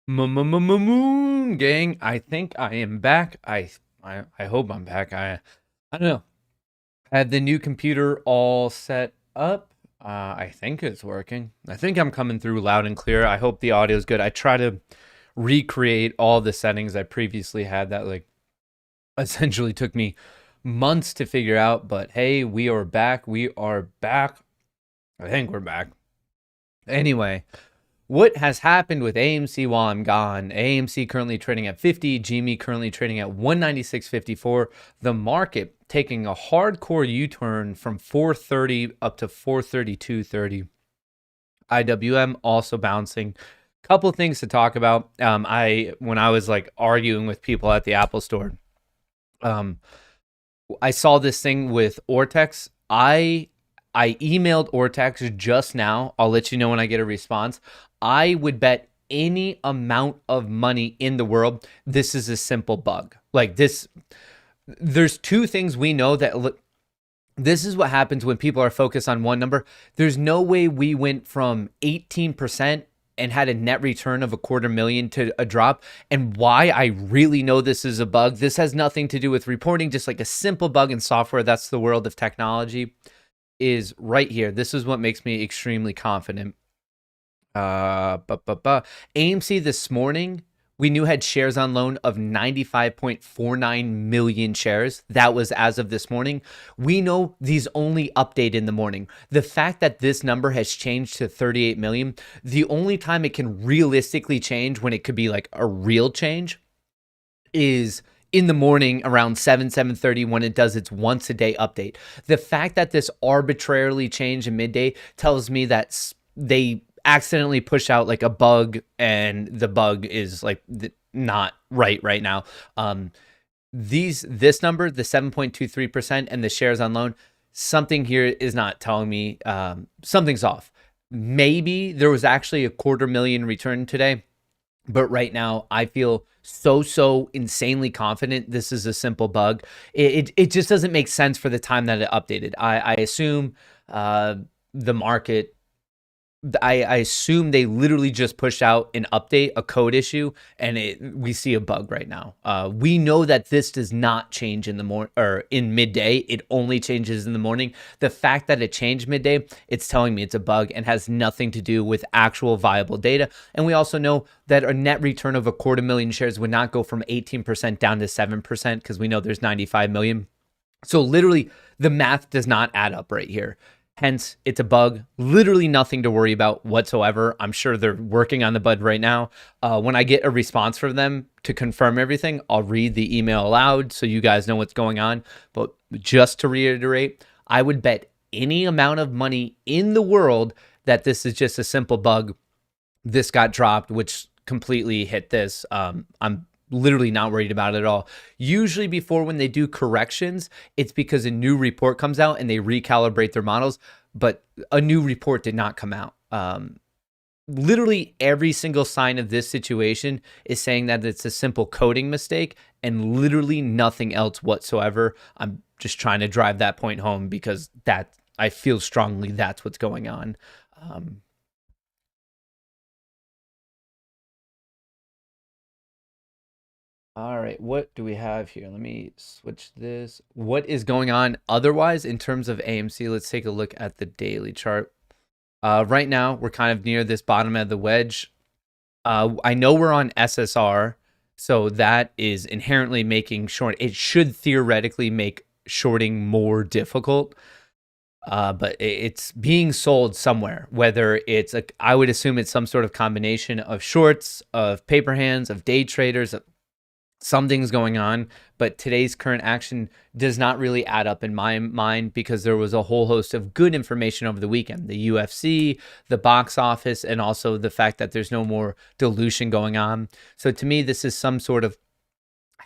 Moon gang, I think I am back. I hope I'm back. I don't know. I have the new computer all set up. I think it's working. I think I'm coming through loud and clear. I hope the audio is good. I try to recreate all the settings I previously had that like essentially took me months to figure out, but hey, we are back. We are back. I think we're back. Anyway, what has happened with AMC while I'm gone? AMC currently trading at 50, GME currently trading at 196.54. The market taking a hardcore U-turn from 430 up to 432.30. IWM also bouncing. Couple things to talk about. When I was like arguing with people at the Apple store, I saw this thing with Ortex. I emailed Ortex just now. I'll let you know when I get a response. I would bet any amount of money in the world this is a simple bug. Like this, there's two things we know that this is what happens when people are focused on one number. There's no way we went from 18% and had a net return of $250,000 to a drop. And why I really know this is a bug, this has nothing to do with reporting, just like a simple bug in software. That's the world of technology. Is right here. This is what makes me extremely confident. AMC this morning, we knew had shares on loan of 95.49 million shares. That was as of this morning. We know these only update in the morning. The fact that this number has changed to 38 million, the only time it can realistically change when it could be like a real change is in the morning around 7:30 when it does its once a day update. The fact that this arbitrarily changed in midday tells me that they accidentally push out like a bug and the bug is like not right now. This number, the 7.23% and the shares on loan, something here is not telling me something's off. Maybe there was actually a $250,000 return today. But right now, I feel so insanely confident this is a simple bug. It just doesn't make sense for the time that it updated. I assume the market, I assume they literally just pushed out an update, a code issue, and we see a bug right now. We know that this does not change in the morning or in midday. It only changes in the morning. The fact that it changed midday, it's telling me it's a bug and has nothing to do with actual viable data. And we also know that a net return of $250,000 shares would not go from 18% down to 7% because we know there's 95 million. So literally the math does not add up right here. Hence, it's a bug, literally nothing to worry about whatsoever. I'm sure they're working on the bug right now. When I get a response from them to confirm everything, I'll read the email aloud so you guys know what's going on. But just to reiterate, I would bet any amount of money in the world that this is just a simple bug. This got dropped, which completely hit this. I'm literally not worried about it at all. Usually before when they do corrections, it's because a new report comes out and they recalibrate their models, but a new report did not come out. Literally every single sign of this situation is saying that it's a simple coding mistake and literally nothing else whatsoever. I'm just trying to drive that point home because that I feel strongly that's what's going on. All right, what do we have here? Let me switch this. What is going on otherwise in terms of AMC? Let's take a look at the daily chart. Right now, we're kind of near this bottom of the wedge. I know we're on SSR, so that is inherently making short. It should theoretically make shorting more difficult. But it's being sold somewhere, whether it's I would assume it's some sort of combination of shorts, of paper hands, of day traders, something's going on, but today's current action does not really add up in my mind because there was a whole host of good information over the weekend. The UFC, the box office, and also the fact that there's no more dilution going on. So to me, this is some sort of,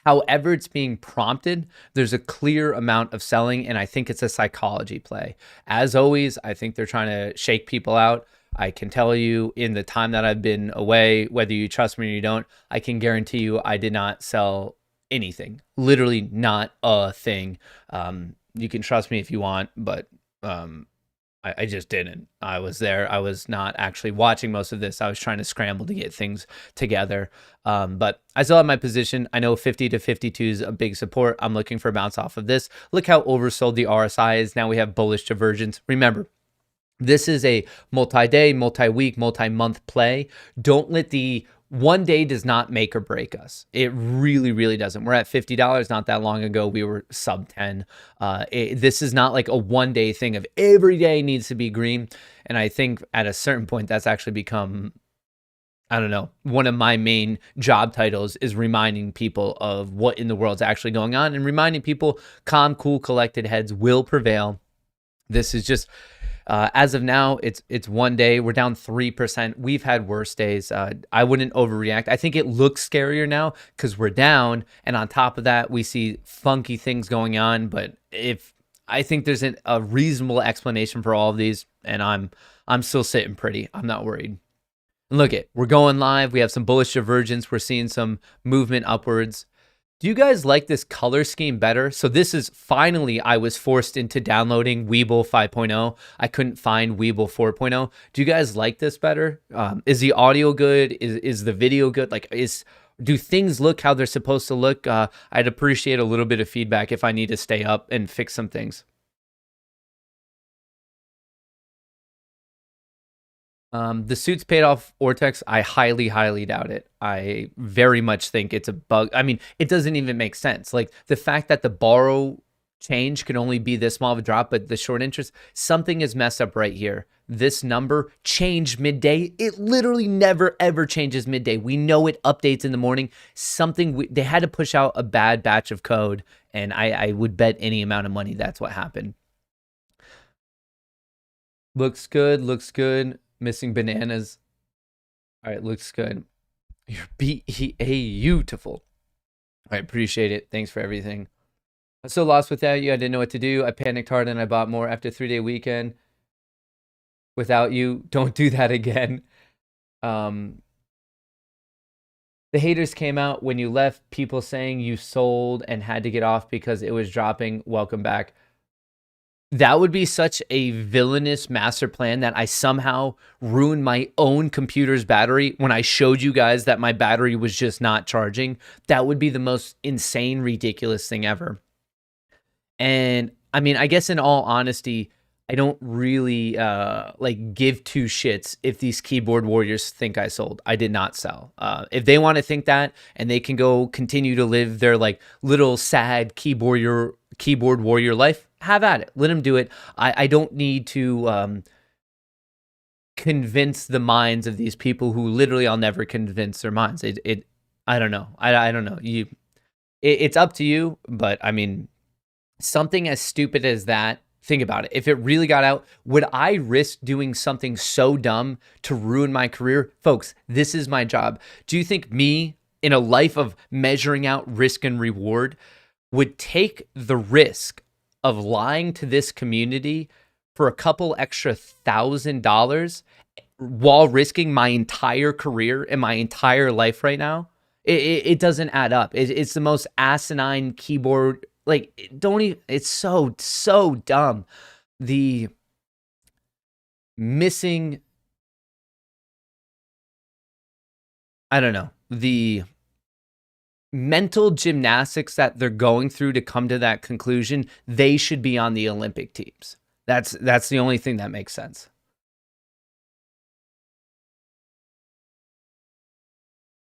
however it's being prompted, there's a clear amount of selling, and I think it's a psychology play. As always, I think they're trying to shake people out. I can tell you in the time that I've been away, whether you trust me or you don't, I can guarantee you I did not sell anything. Literally not a thing. You can trust me if you want, but I just didn't. I was there. I was not actually watching most of this. I was trying to scramble to get things together. But I still have my position. I know 50 to 52 is a big support. I'm looking for a bounce off of this. Look how oversold the RSI is. Now we have bullish divergence. Remember, this is a multi-day, multi-week, multi-month play. Don't let the one day does not make or break us. It really, really doesn't. We're at $50 not that long ago. We were sub 10. This is not like a one day thing of every day needs to be green. And I think at a certain point, that's actually become, I don't know, one of my main job titles is reminding people of what in the world's actually going on and reminding people calm, cool, collected heads will prevail. This is just, as of now, it's one day. We're down 3%. We've had worse days. I wouldn't overreact. I think it looks scarier now because we're down. And on top of that, we see funky things going on. But if I think there's a reasonable explanation for all of these, and I'm still sitting pretty. I'm not worried. And look we're going live. We have some bullish divergence. We're seeing some movement upwards. Do you guys like this color scheme better? So this is finally, I was forced into downloading Webull 5.0. I couldn't find Webull 4.0. Do you guys like this better? Is the audio good? Is the video good? Like, do things look how they're supposed to look? I'd appreciate a little bit of feedback if I need to stay up and fix some things. The suits paid off Ortex. I highly, highly doubt it. I very much think it's a bug. I mean, it doesn't even make sense. Like the fact that the borrow change could only be this small of a drop, but the short interest, something is messed up right here. This number changed midday. It literally never, ever changes midday. We know it updates in the morning. They had to push out a bad batch of code, and I would bet any amount of money that's what happened. Looks good, looks good. Missing bananas. All right, looks good. You're beautiful. I appreciate it. Thanks for everything. I'm so lost without you. I didn't know what to do. I panicked hard and I bought more after a 3-day weekend. Without you, don't do that again. The haters came out when you left. People saying you sold and had to get off because it was dropping. Welcome back. That would be such a villainous master plan that I somehow ruined my own computer's battery when I showed you guys that my battery was just not charging. That would be the most insane, ridiculous thing ever. And I mean, I guess in all honesty, I don't really like give two shits if these keyboard warriors think I sold. I did not sell. If they want to think that and they can go continue to live their like little sad keyboard warrior life, have at it. Let them do it. I don't need to convince the minds of these people who literally I'll never convince their minds. I don't know. I don't know. It's up to you, but I mean, something as stupid as that, think about it. If it really got out, would I risk doing something so dumb to ruin my career? Folks, this is my job. Do you think me, in a life of measuring out risk and reward, would take the risk of lying to this community for a couple extra $1,000 while risking my entire career and my entire life right now? It doesn't add up. It's the most asinine keyboard. Like, don't even, it's so dumb. The missing, I don't know, the mental gymnastics that they're going through to come to that conclusion, they should be on the Olympic teams. That's the only thing that makes sense.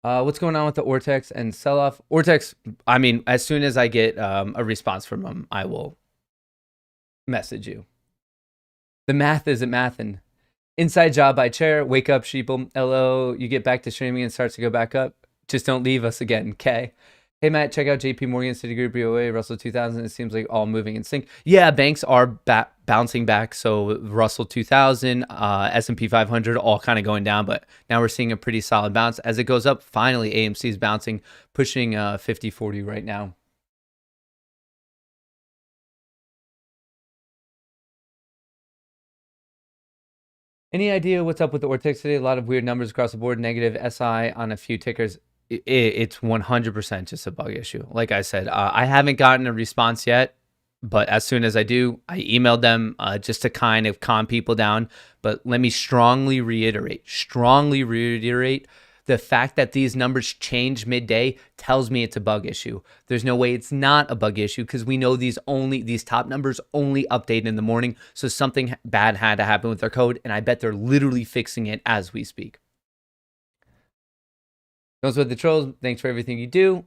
What's going on with the Ortex and sell-off? Ortex, I mean, as soon as I get a response from them, I will message you. The math isn't mathin'. Inside job by chair. Wake up, sheeple. LO, you get back to streaming and starts to go back up. Just don't leave us again, okay? Hey, Matt, check out JP Morgan, Citigroup, BOA, Russell 2000. It seems like all moving in sync. Yeah, banks are bouncing back. So Russell 2000, S&P 500, all kind of going down. But now we're seeing a pretty solid bounce. As it goes up, finally, AMC is bouncing, pushing 50-40 right now. Any idea what's up with the Ortex today? A lot of weird numbers across the board. Negative SI on a few tickers. It's 100% just a bug issue. Like I said, I haven't gotten a response yet, But as soon as I do, I emailed them just to kind of calm people down. But let me strongly reiterate, the fact that these numbers change midday tells me it's a bug issue. There's no way it's not a bug issue because we know these top numbers only update in the morning. So something bad had to happen with their code, and I bet they're literally fixing it as we speak. Those with the trolls, thanks for everything you do.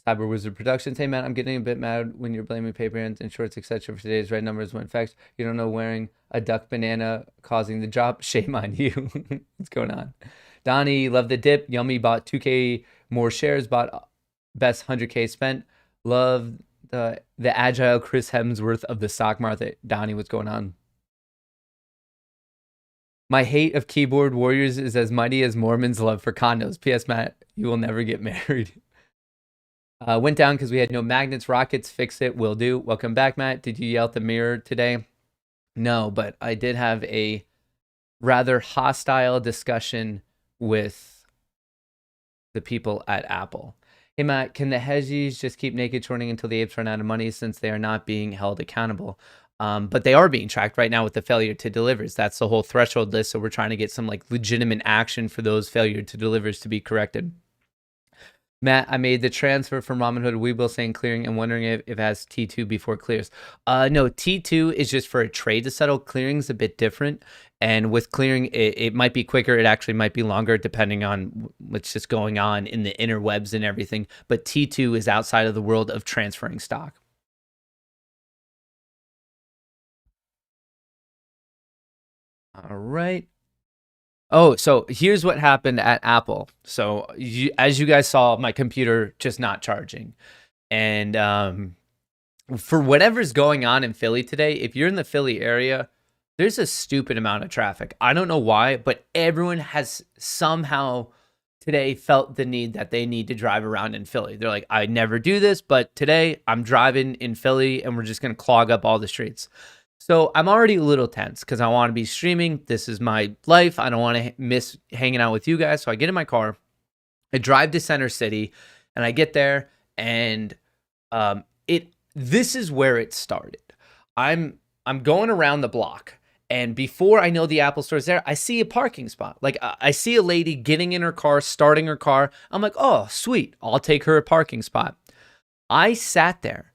Cyber Wizard Productions. Hey man, I'm getting a bit mad when you're blaming paper hands and shorts, etc. for today's red numbers when in fact you don't know wearing a duck banana causing the drop. Shame on you. What's going on? Donnie, love the dip. Yummy bought 2K more shares, bought best 100K spent. Love the agile Chris Hemsworth of the stock market. Donnie, what's going on? My hate of keyboard warriors is as mighty as Mormons' love for condos. P.S. Matt, you will never get married. Went down because we had no magnets. Rockets, fix it. Will do. Welcome back, Matt. Did you yell at the mirror today? No, but I did have a rather hostile discussion with the people at Apple. Hey, Matt, can the hedges just keep naked shorting until the apes run out of money since they are not being held accountable? But they are being tracked right now with the failure to delivers. That's the whole threshold list. So we're trying to get some like legitimate action for those failure to delivers to be corrected. Matt, I made the transfer from Robinhood to Webull saying clearing and wondering if it has T2 before clears. No, T2 is just for a trade to settle. Clearing's a bit different. And with clearing, it might be quicker. It actually might be longer depending on what's just going on in the interwebs and everything. But T2 is outside of the world of transferring stock. All right. Oh, so here's what happened at Apple. So as you guys saw, my computer just not charging. And for whatever's going on in Philly today, if you're in the Philly area, there's a stupid amount of traffic. I don't know why, but everyone has somehow today felt the need that they need to drive around in Philly. They're like, I never do this, but today I'm driving in Philly and we're just going to clog up all the streets. So I'm already a little tense because I want to be streaming. This is my life. I don't want to miss hanging out with you guys. So I get in my car, I drive to Center City, and I get there, and this is where it started. I'm going around the block, and before I know the Apple Store's there, I see a parking spot. Like I see a lady getting in her car, starting her car. I'm like, oh, sweet. I'll take her a parking spot. I sat there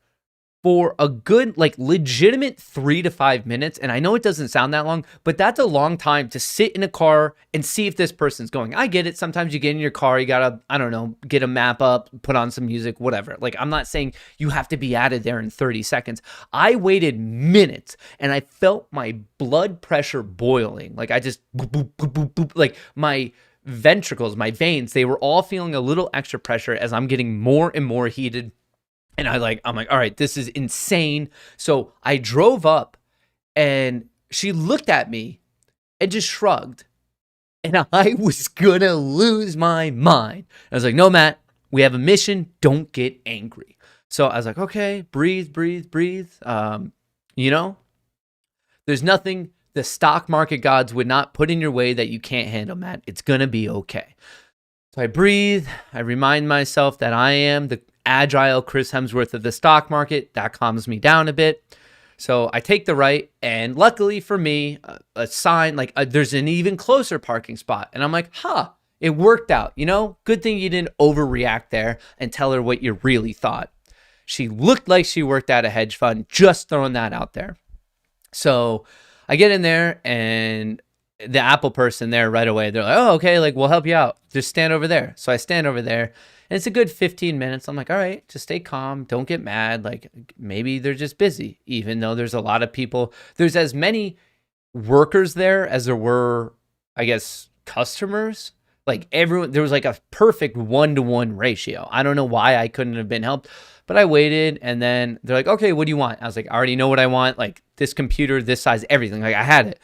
for a good, like, legitimate 3 to 5 minutes. And I know it doesn't sound that long, but that's a long time to sit in a car and see if this person's going. I get it. Sometimes you get in your car, you gotta, I don't know, get a map up, put on some music, whatever. Like, I'm not saying you have to be out of there in 30 seconds. I waited minutes and I felt my blood pressure boiling. Like, I just, boop, boop, boop, boop, boop. Like, my ventricles, my veins, they were all feeling a little extra pressure as I'm getting more and more heated. And I'm like, all right, this is insane. So I drove up and she looked at me and just shrugged. And I was gonna lose my mind. I was like, no, Matt, we have a mission. Don't get angry. So I was like, okay, breathe. You know, there's nothing the stock market gods would not put in your way that you can't handle, Matt. It's gonna be okay. So I breathe. I remind myself that I am the agile Chris Hemsworth of the stock market. That calms me down a bit. So I take the right, and luckily for me, a sign, like there's an even closer parking spot. And I'm like, it worked out. You know, good thing you didn't overreact there and tell her what you really thought. She looked like she worked at a hedge fund, just throwing that out there. So I get in there, and the Apple person there right away, they're like, oh, okay, like we'll help you out. Just stand over there. So I stand over there. And it's a good 15 minutes. I'm like, all right, just stay calm. Don't get mad. Like maybe they're just busy, even though there's a lot of people. There's as many workers there as there were, I guess, customers. Like everyone, there was like a perfect 1-to-1 ratio. I don't know why I couldn't have been helped, but I waited. And then they're like, okay, what do you want? I was like, I already know what I want. Like this computer, this size, everything. Like I had it.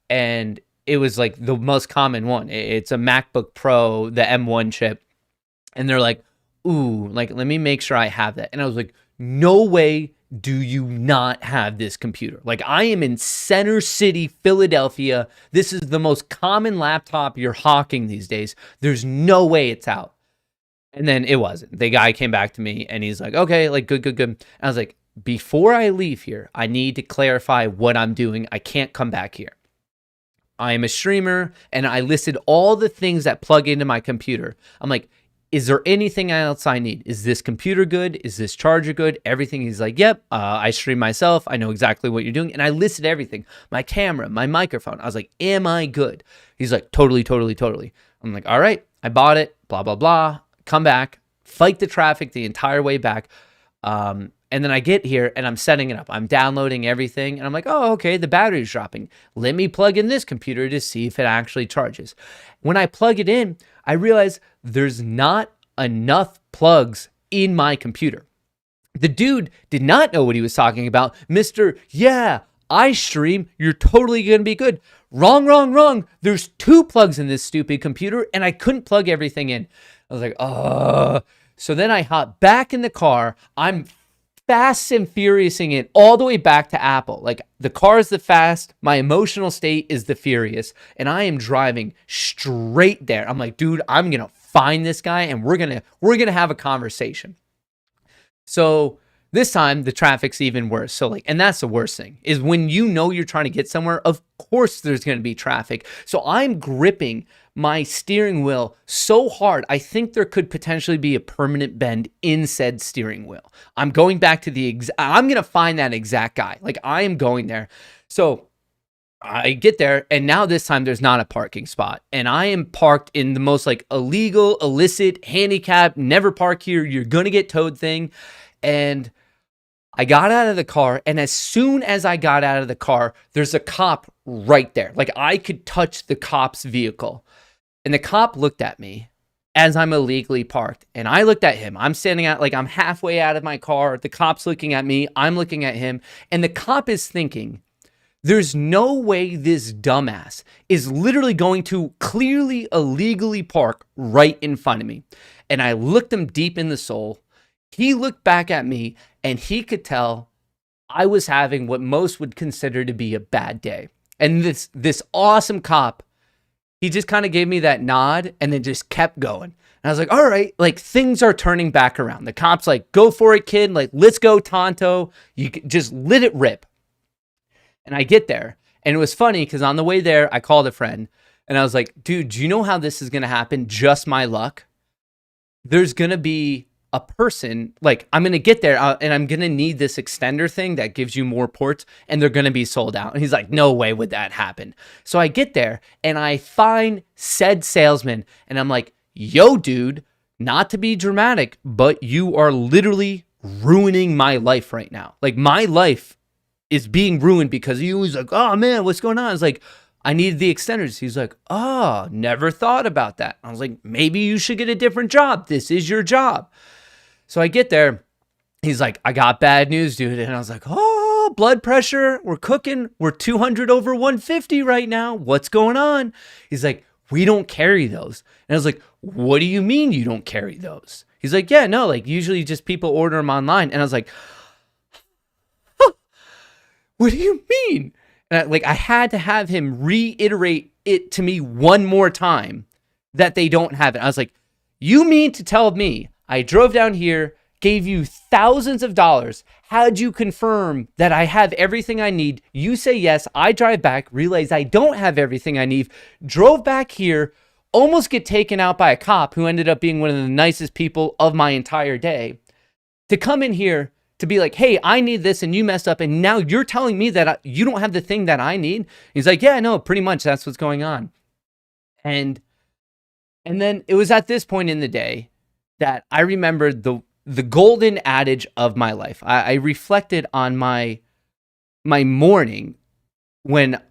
And it was like the most common one. It's a MacBook Pro, the M1 chip. And they're like, ooh, like, let me make sure I have that. And I was like, no way do you not have this computer. Like, I am in Center City, Philadelphia. This is the most common laptop you're hawking these days. There's no way it's out. And then it wasn't. The guy came back to me and he's like, okay, like, good. And I was like, before I leave here, I need to clarify what I'm doing. I can't come back here. I am a streamer, and I listed all the things that plug into my computer. I'm like, is there anything else I need? Is this computer good? Is this charger good? Everything. He's like, yep, I stream myself. I know exactly what you're doing. And I listed everything. My camera, my microphone. I was like, am I good? He's like, totally, totally, totally. I'm like, all right, I bought it, blah, blah, blah. Come back, fight the traffic the entire way back. And then I get here and I'm setting it up. I'm downloading everything. And I'm like, oh, okay, the battery's dropping. Let me plug in this computer to see if it actually charges. When I plug it in, I realize there's not enough plugs in my computer. The dude did not know what he was talking about. Mr. Yeah, I stream. You're totally going to be good. Wrong, wrong, wrong. There's 2 plugs in this stupid computer and I couldn't plug everything in. I was like, So then I hop back in the car. I'm fast and furiousing it all the way back to Apple. Like, the car is the fast, my emotional state is the furious, and I am driving straight there. I'm like, dude, I'm gonna find this guy and we're gonna have a conversation. So this time the traffic's even worse. So like, and that's the worst thing, is when you know you're trying to get somewhere, of course there's going to be traffic. So I'm gripping my steering wheel so hard, I think there could potentially be a permanent bend in said steering wheel. I'm going back to I'm going to find that exact guy. Like, I am going there. So I get there, and now this time there's not a parking spot, and I am parked in the most like illegal, illicit, handicapped, never park here, you're going to get towed thing. And I got out of the car, and as soon as I got out of the car, there's a cop right there. Like, I could touch the cop's vehicle. And the cop looked at me as I'm illegally parked, and I looked at him. I'm standing out, like, I'm halfway out of my car. The cop's looking at me. I'm looking at him. And the cop is thinking, there's no way this dumbass is literally going to clearly illegally park right in front of me. And I looked him deep in the soul. He looked back at me, and he could tell I was having what most would consider to be a bad day. And this awesome cop, he just kind of gave me that nod and then just kept going. And I was like, all right, like, things are turning back around. The cop's like, go for it, kid. Like, let's go, Tonto. You just let it rip. And I get there, and it was funny because on the way there, I called a friend, and I was like, dude, do you know how this is going to happen? Just my luck. There's going to be a person, like, I'm going to get there and I'm going to need this extender thing that gives you more ports, and they're going to be sold out. And he's like, no way would that happen. So I get there and I find said salesman, and I'm like, yo, dude, not to be dramatic, but you are literally ruining my life right now. Like, my life is being ruined because of you. He's like, oh man, what's going on? I was like, I need the extenders. He's like, oh, never thought about that. I was like, maybe you should get a different job. This is your job. So I get there. He's like, I got bad news, dude. And I was like, oh, blood pressure. We're cooking. We're 200 over 150 right now. What's going on? He's like, we don't carry those. And I was like, what do you mean you don't carry those? He's like, yeah, no, like, usually just people order them online. And I was like, huh, what do you mean? And I had to have him reiterate it to me one more time that they don't have it. I was like, you mean to tell me I drove down here, gave you thousands of dollars, had you confirm that I have everything I need, you say yes, I drive back, realize I don't have everything I need, drove back here, almost get taken out by a cop who ended up being one of the nicest people of my entire day, to come in here to be like, hey, I need this and you messed up, and now you're telling me that you don't have the thing that I need? He's like, yeah, no, pretty much that's what's going on. And then it was at this point in the day that I remembered the golden adage of my life. I reflected on my morning when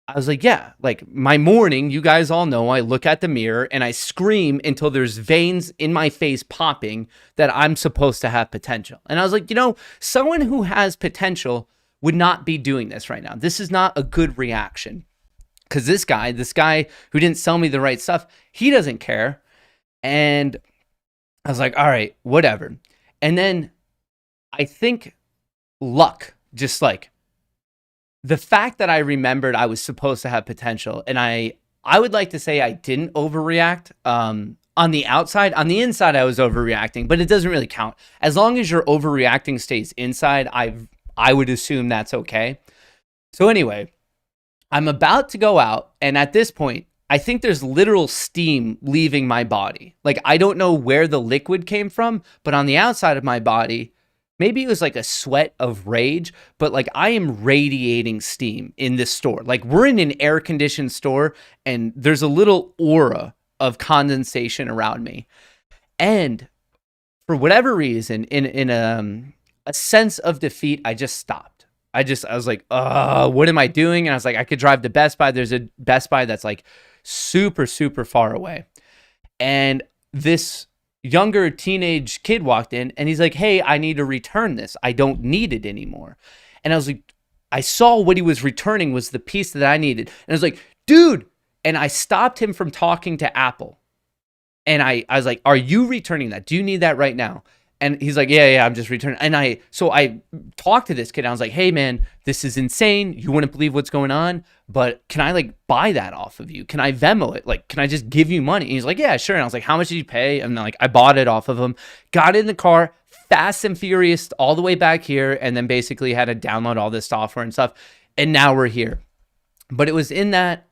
I was like, yeah, like, my morning, you guys all know, I look at the mirror and I scream until there's veins in my face popping that I'm supposed to have potential. And I was like, someone who has potential would not be doing this right now. This is not a good reaction. Because this guy who didn't sell me the right stuff, he doesn't care. And I was like, all right, whatever. And then I think luck, just like the fact that I remembered I was supposed to have potential, and I would like to say I didn't overreact. on the outside. On the inside, I was overreacting, but it doesn't really count. As long as your overreacting stays inside, I would assume that's okay. So anyway, I'm about to go out, and at this point, I think there's literal steam leaving my body. Like, I don't know where the liquid came from, but on the outside of my body, maybe it was like a sweat of rage, but like I am radiating steam in this store. Like, we're in an air-conditioned store, and there's a little aura of condensation around me. And for whatever reason, in a sense of defeat, I just stopped. I was like, what am I doing? And I was like, I could drive to Best Buy. There's a Best Buy that's like super, super far away. And this younger teenage kid walked in, and he's like, hey, I need to return this. I don't need it anymore. And I was like, I saw what he was returning was the piece that I needed. And I was like, dude. And I stopped him from talking to Apple. And I was like, are you returning that? Do you need that right now? And he's like, yeah, I'm just returning. And I talked to this kid. I was like, hey, man, this is insane. You wouldn't believe what's going on. But can I like buy that off of you? Can I Venmo it? Like, can I just give you money? And he's like, yeah, sure. And I was like, how much did you pay? And like, I bought it off of him. Got in the car, fast and furious, all the way back here. And then basically had to download all this software and stuff. And now we're here. But it was in that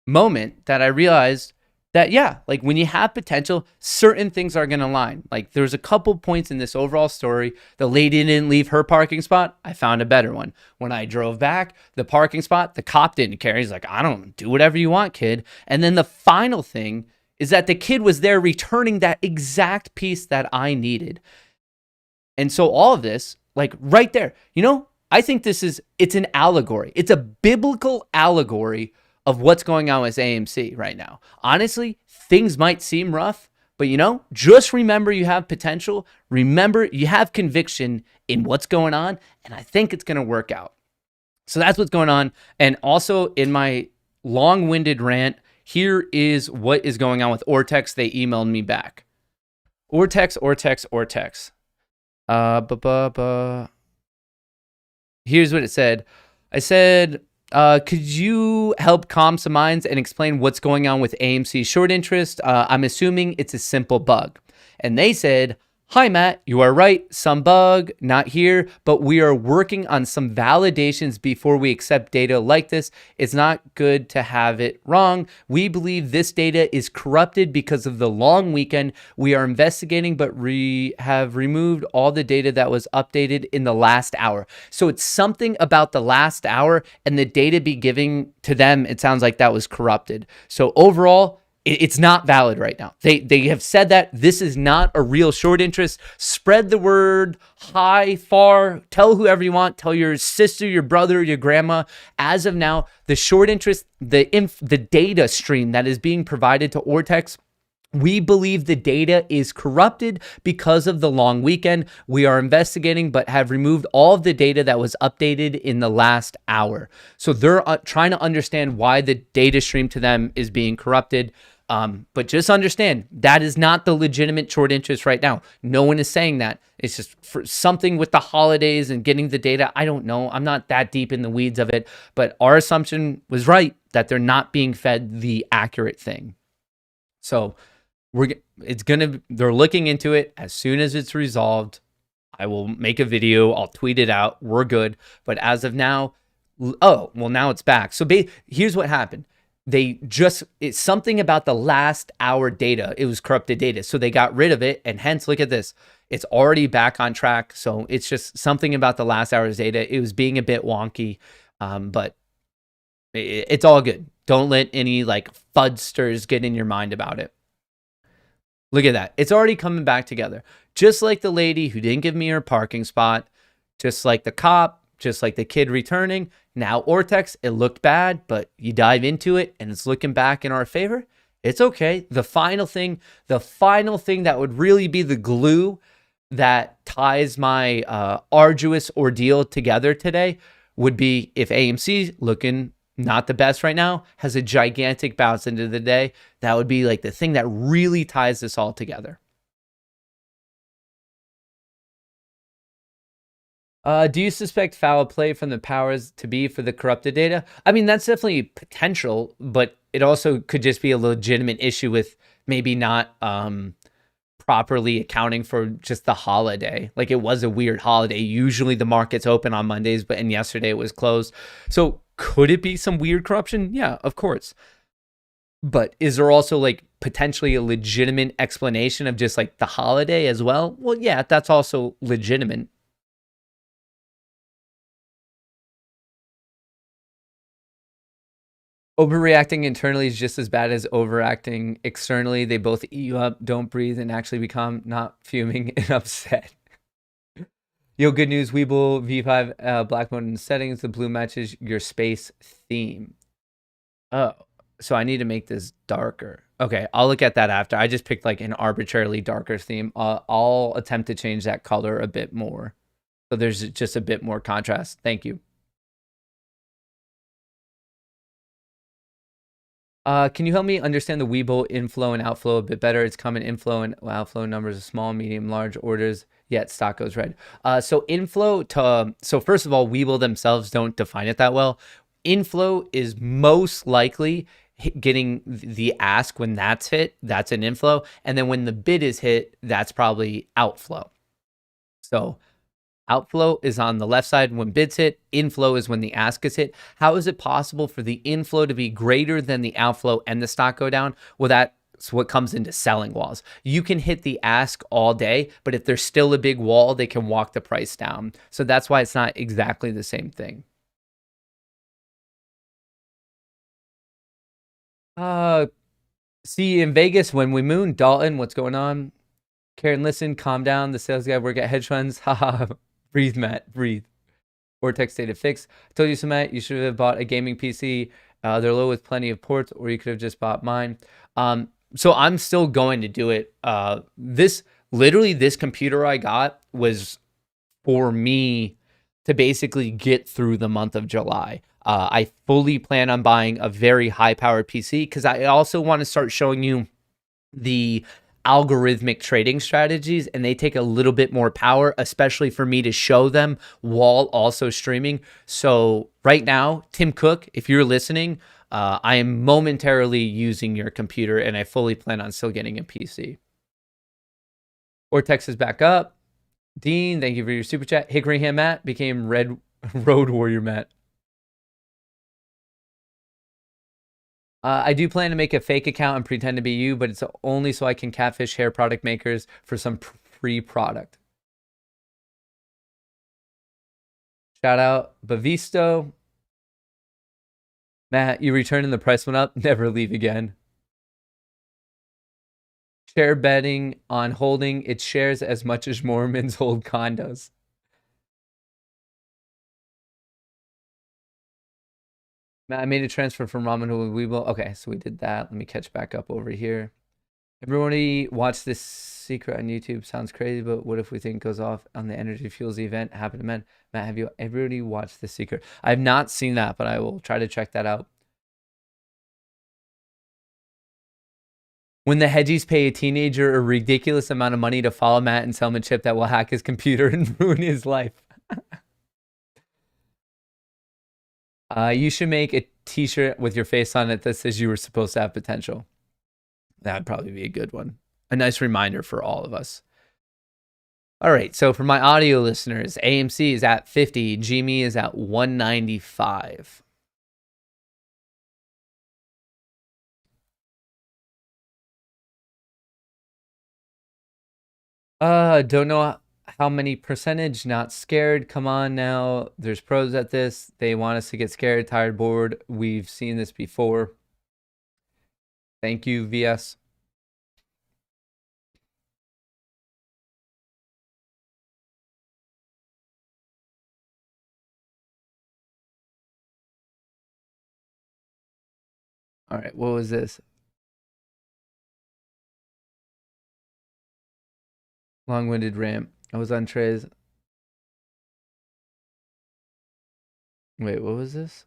moment that I realized that, yeah, like when you have potential, certain things are going to align. Like there's a couple points in this overall story. The lady didn't leave her parking spot. I found a better one. When I drove back, the parking spot, the cop didn't care. He's like, I don't do whatever you want, kid. And then the final thing is that the kid was there returning that exact piece that I needed. And so all of this, like right there, I think it's an allegory. It's a biblical allegory of what's going on with AMC right now. Honestly, things might seem rough, but just remember you have potential. Remember you have conviction in what's going on, and I think it's going to work out. So that's what's going on. And also in my long-winded rant, here is what is going on with Ortex. They emailed me back. Ortex. Here's what it said. I said, could you help calm some minds and explain what's going on with AMC short interest? I'm assuming it's a simple bug. And they said, hi, Matt, you are right. Some bug, not here, but we are working on some validations before we accept data like this. It's not good to have it wrong. We believe this data is corrupted because of the long weekend. We are investigating, but we have removed all the data that was updated in the last hour. So it's something about the last hour and the data be giving to them. It sounds like that was corrupted. So overall, it's not valid right now. They have said that this is not a real short interest. Spread the word high, far. Tell whoever you want. Tell your sister, your brother, your grandma. As of now, the short interest, the data stream that is being provided to Ortex, we believe the data is corrupted because of the long weekend. We are investigating, but have removed all of the data that was updated in the last hour. So they're trying to understand why the data stream to them is being corrupted. But just understand that is not the legitimate short interest right now. No one is saying that. It's just for something with the holidays and getting the data. I don't know. I'm not that deep in the weeds of it, but our assumption was right that they're not being fed the accurate thing. So they're looking into it. As soon as it's resolved, I will make a video. I'll tweet it out. We're good. But as of now, now it's back. So here's what happened. It's something about the last hour data. It was corrupted data. So they got rid of it. And hence, look at this. It's already back on track. So it's just something about the last hour's data. It was being a bit wonky, but it's all good. Don't let any fudsters get in your mind about it. Look at that. It's already coming back together. Just like the lady who didn't give me her parking spot, just like the cop, just like the kid returning. Now Ortex, it looked bad, but you dive into it and it's looking back in our favor. It's okay. The final thing that would really be the glue that ties my arduous ordeal together today would be if AMC, looking not the best right now, has a gigantic bounce into the day. That would be the thing that really ties this all together. Do you suspect foul play from the powers to be for the corrupted data? I mean, that's definitely potential, but it also could just be a legitimate issue with maybe not properly accounting for just the holiday. Like it was a weird holiday. Usually the market's open on Mondays, and yesterday it was closed. So could it be some weird corruption? Yeah, of course. But is there also like potentially a legitimate explanation of just like the holiday as well? Well, yeah, that's also legitimate. Overreacting internally is just as bad as overacting externally. They both eat you up, don't breathe, and actually become not fuming and upset. Yo, good news. Weeble V5 black mode in settings. The blue matches your space theme. Oh, so I need to make this darker. Okay, I'll look at that after. I just picked like an arbitrarily darker theme. I'll attempt to change that color a bit more. So there's just a bit more contrast. Thank you. Can you help me understand the Webull inflow and outflow a bit better? It's common inflow and outflow numbers of small, medium, large orders, yet stock goes red. So inflow so first of all, Webull themselves don't define it that well. Inflow is most likely getting the ask when that's hit, that's an inflow. And then when the bid is hit, that's probably outflow. So outflow is on the left side when bids hit. Inflow is when the ask is hit. How is it possible for the inflow to be greater than the outflow and the stock go down? Well, that's what comes into selling walls. You can hit the ask all day, but if there's still a big wall, they can walk the price down. So that's why it's not exactly the same thing. See you in Vegas when we moon. Dalton, what's going on? Karen, listen, calm down. The sales guy work at hedge funds. Haha. Breathe, Matt. Breathe. Vortex data fix. I told you so, Matt. You should have bought a gaming PC. They're low with plenty of ports, or you could have just bought mine. So I'm still going to do it. This computer I got was for me to basically get through the month of July. I fully plan on buying a very high-powered PC because I also want to start showing you the algorithmic trading strategies, and they take a little bit more power, especially for me to show them while also streaming. So right now, Tim Cook, if you're listening, I am momentarily using your computer, and I fully plan on still getting a PC. Vortex is back up. Dean, thank you for your super chat. Hickoryham Matt became Red Road Warrior Matt. I do plan to make a fake account and pretend to be you, but it's only so I can catfish hair product makers for some free product. Shout out Bavisto. Matt, you return and the price went up. Never leave again. Share betting on holding its shares as much as Mormons hold condos. Matt, I made a transfer from Ramen to Weeble. Okay, so we did that. Let me catch back up over here. Everybody watch this secret on YouTube. Sounds crazy, but what if we think it goes off on the Energy Fuels event? Happened to men. Matt, have you everybody watched this secret? I have not seen that, but I will try to check that out. When the hedgies pay a teenager a ridiculous amount of money to follow Matt and sell him a chip that will hack his computer and ruin his life. You should make a t-shirt with your face on it that says you were supposed to have potential. That'd probably be a good one. A nice reminder for all of us. All right, so for my audio listeners, AMC is at 50, GME is at 195. Don't know how many percentage, not scared. Come on now. There's pros at this. They want us to get scared, tired, bored. We've seen this before. Thank you, VS. All right, what was this? Long-winded rant. I was on Trey's. Wait, what was this?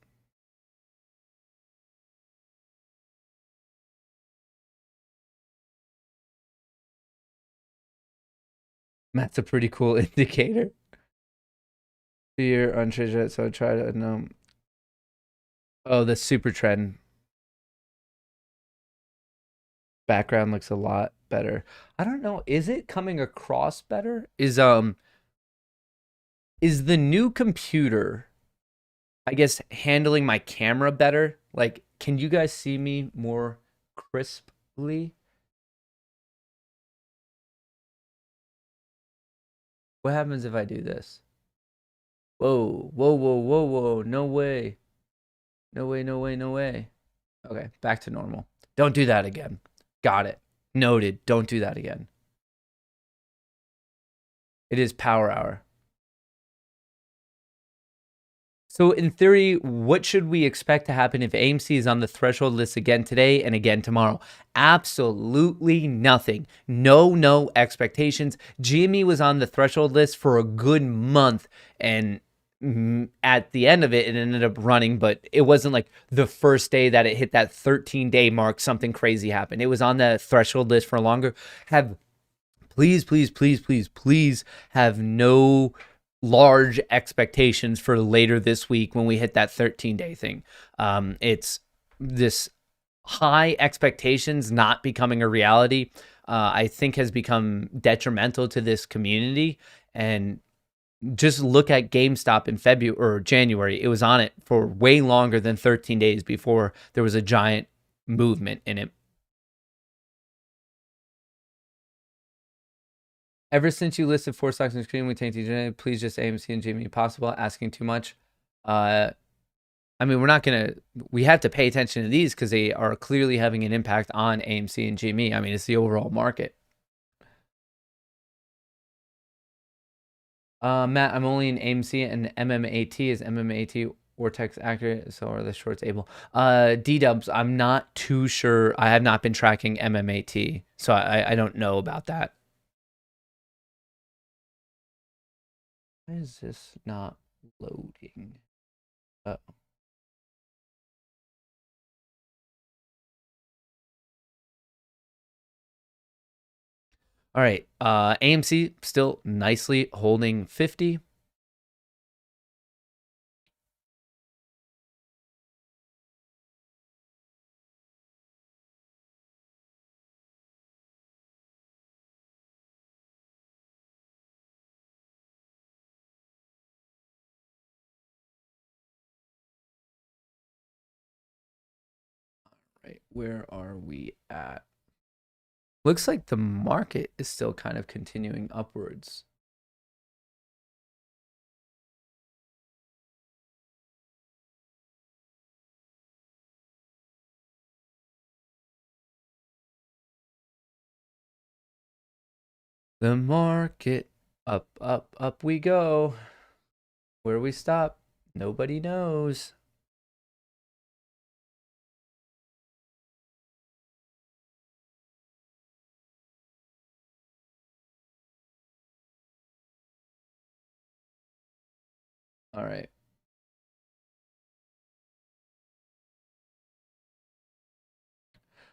Matt's a pretty cool indicator. Fear on Trey's, so I try to know. Oh, the super trend. Background looks a lot better. I don't know. Is it coming across better? Is the new computer, I guess, handling my camera better? Like, can you guys see me more crisply? What happens if I do this? Whoa, whoa, whoa, whoa, whoa. No way. No way, no way, no way. Okay, back to normal. Don't do that again. Got it. Noted. Don't do that again. It is power hour. So, in theory, what should we expect to happen if AMC is on the threshold list again today and again tomorrow? Absolutely nothing. No expectations. GME was on the threshold list for a good month, and at the end of it, it ended up running, but it wasn't like the first day that it hit that 13-day mark, something crazy happened. It was on the threshold list for longer. Please have no large expectations for later this week when we hit that 13-day thing. It's this high expectations not becoming a reality, I think has become detrimental to this community. And just look at GameStop in February or January. It was on it for way longer than 13 days before there was a giant movement in it. Ever since you listed 4 stocks on the screen, we take TJ. Please just AMC and GME possible. Asking too much. I mean, we have to pay attention to these because they are clearly having an impact on AMC and GME. I mean, it's the overall market. Matt, I'm only in AMC and MMAT. Is MMAT Vortex accurate? So are the shorts able? D-dubs, I'm not too sure. I have not been tracking MMAT, so I don't know about that. Why is this not loading? Oh. All right. AMC still nicely holding 50. Right. Where are we at? Looks like the market is still kind of continuing upwards. The market, up we go. Where we stop, nobody knows. All right.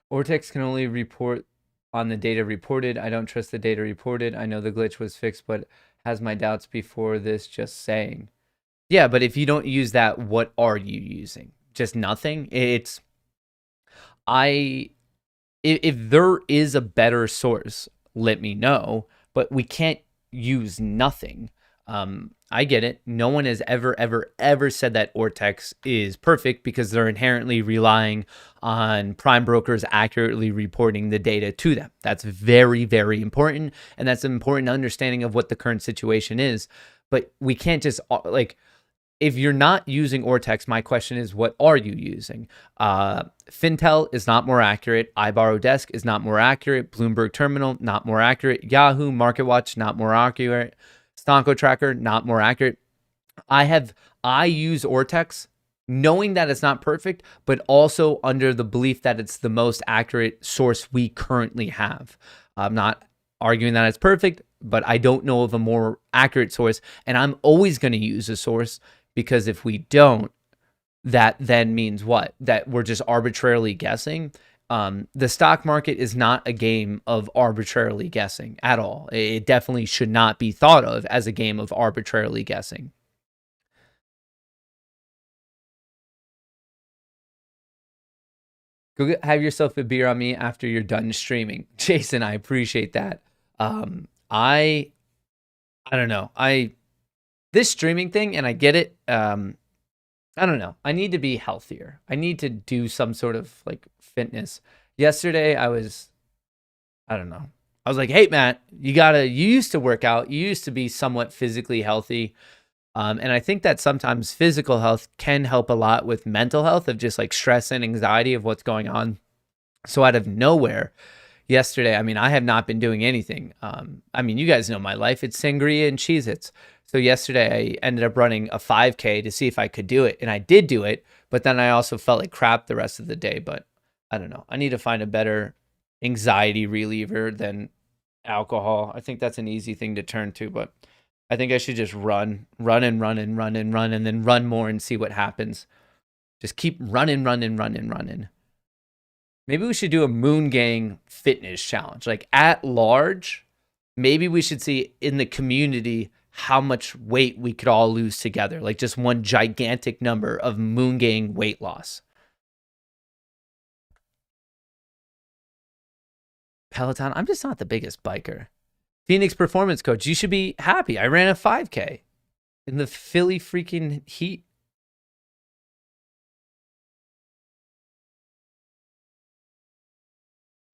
Vortex can only report on the data reported. I don't trust the data reported. I know the glitch was fixed, but has my doubts before this, just saying. Yeah, but if you don't use that, what are you using? Just nothing? If there is a better source, let me know, but we can't use nothing. I get it. No one has ever said that Ortex is perfect because they're inherently relying on prime brokers accurately reporting the data to them. That's very, very important. And that's an important understanding of what the current situation is. But we can't just if you're not using Ortex, my question is, what are you using? Fintel is not more accurate. iBorrowDesk is not more accurate. Bloomberg Terminal, not more accurate. Yahoo, MarketWatch, not more accurate. Stonko Tracker, not more accurate. I use Ortex knowing that it's not perfect, but also under the belief that it's the most accurate source we currently have. I'm not arguing that it's perfect, but I don't know of a more accurate source. And I'm always going to use a source because if we don't, that then means what? That we're just arbitrarily guessing. The stock market is not a game of arbitrarily guessing at all. It definitely should not be thought of as a game of arbitrarily guessing. Have yourself a beer on me after you're done streaming. Jason, I appreciate that. I don't know. This streaming thing, and I get it. I don't know. I need to be healthier. I need to do some sort of like fitness. Yesterday I don't know. I was like, hey Matt, you used to work out. You used to be somewhat physically healthy. And I think that sometimes physical health can help a lot with mental health of just like stress and anxiety of what's going on. So out of nowhere, yesterday, I mean, I have not been doing anything. I mean, you guys know my life. It's sangria and Cheez-Its. So yesterday I ended up running a 5K to see if I could do it. And I did do it, but then I also felt like crap the rest of the day. But I don't know. I need to find a better anxiety reliever than alcohol. I think that's an easy thing to turn to, but I think I should just run, and then run more and see what happens. Just keep running. Maybe we should do a Moon Gang fitness challenge. Like at large, maybe we should see in the community how much weight we could all lose together. Like just one gigantic number of Moon Gang weight loss. Peloton, I'm just not the biggest biker. Phoenix Performance Coach, you should be happy. I ran a 5K in the Philly freaking heat.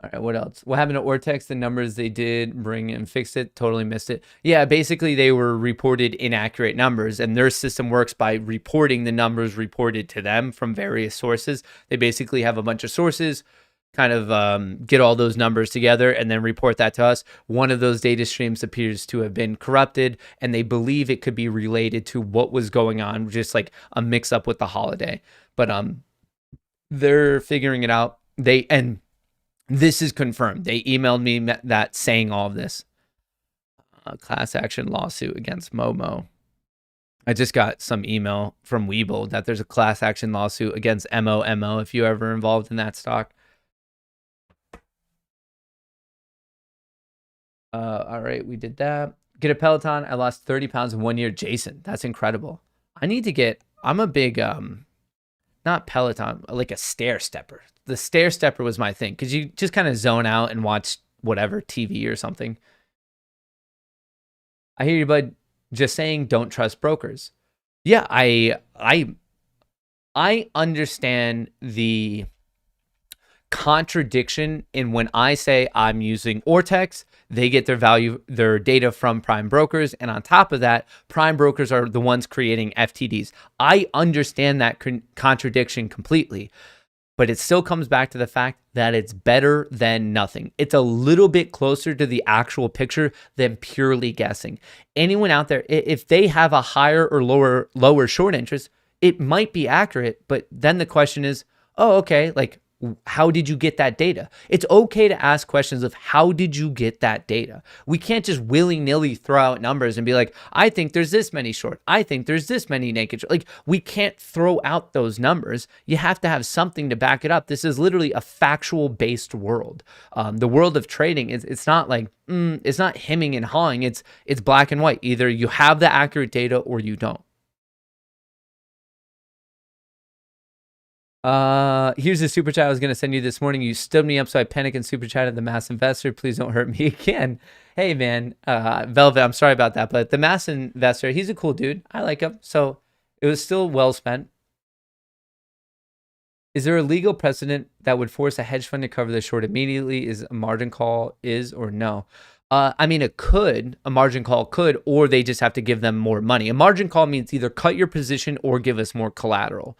All right, what else? What happened to Ortex? The numbers they did bring and fix it. Totally missed it. Yeah, basically they were reported inaccurate numbers, and their system works by reporting the numbers reported to them from various sources. They basically have a bunch of sources, kind of get all those numbers together and then report that to us. One of those data streams appears to have been corrupted, and they believe it could be related to what was going on, just like a mix up with the holiday. But they're figuring it out. This is confirmed. They emailed me that saying all of this. Class action lawsuit against Momo. I just got some email from Webull that there's a class action lawsuit against MOMO if you're ever involved in that stock. All right, we did that. Get a Peloton. I lost 30 pounds in 1 year. Jason, that's incredible. I'm a big, not Peloton, like a stair stepper. The stair stepper was my thing because you just kind of zone out and watch whatever TV or something. I hear you, bud. Just saying, don't trust brokers. Yeah, I understand the contradiction in when I say I'm using Ortex, they get their data from prime brokers, and on top of that, prime brokers are the ones creating FTDs. I understand that contradiction completely, but it still comes back to the fact that it's better than nothing. It's a little bit closer to the actual picture than purely guessing. Anyone out there, if they have a higher or lower short interest, it might be accurate, but then the question is, oh, okay, like, how did you get that data? It's okay to ask questions of how did you get that data? We can't just willy-nilly throw out numbers and be like, I think there's this many short. I think there's this many naked short. Like, we can't throw out those numbers. You have to have something to back it up. This is literally a factual-based world. The world of trading, it's not like, it's not hemming and hawing. It's black and white. Either you have the accurate data or you don't. Here's the super chat I was going to send you this morning. You stood me up, so I panicked and super chatted the mass investor. Please don't hurt me again. Hey, man, Velvet, I'm sorry about that, but the mass investor, he's a cool dude. I like him. So it was still well spent. Is there a legal precedent that would force a hedge fund to cover the short immediately? Is a margin call or no? I mean, a margin call could, or they just have to give them more money. A margin call means either cut your position or give us more collateral.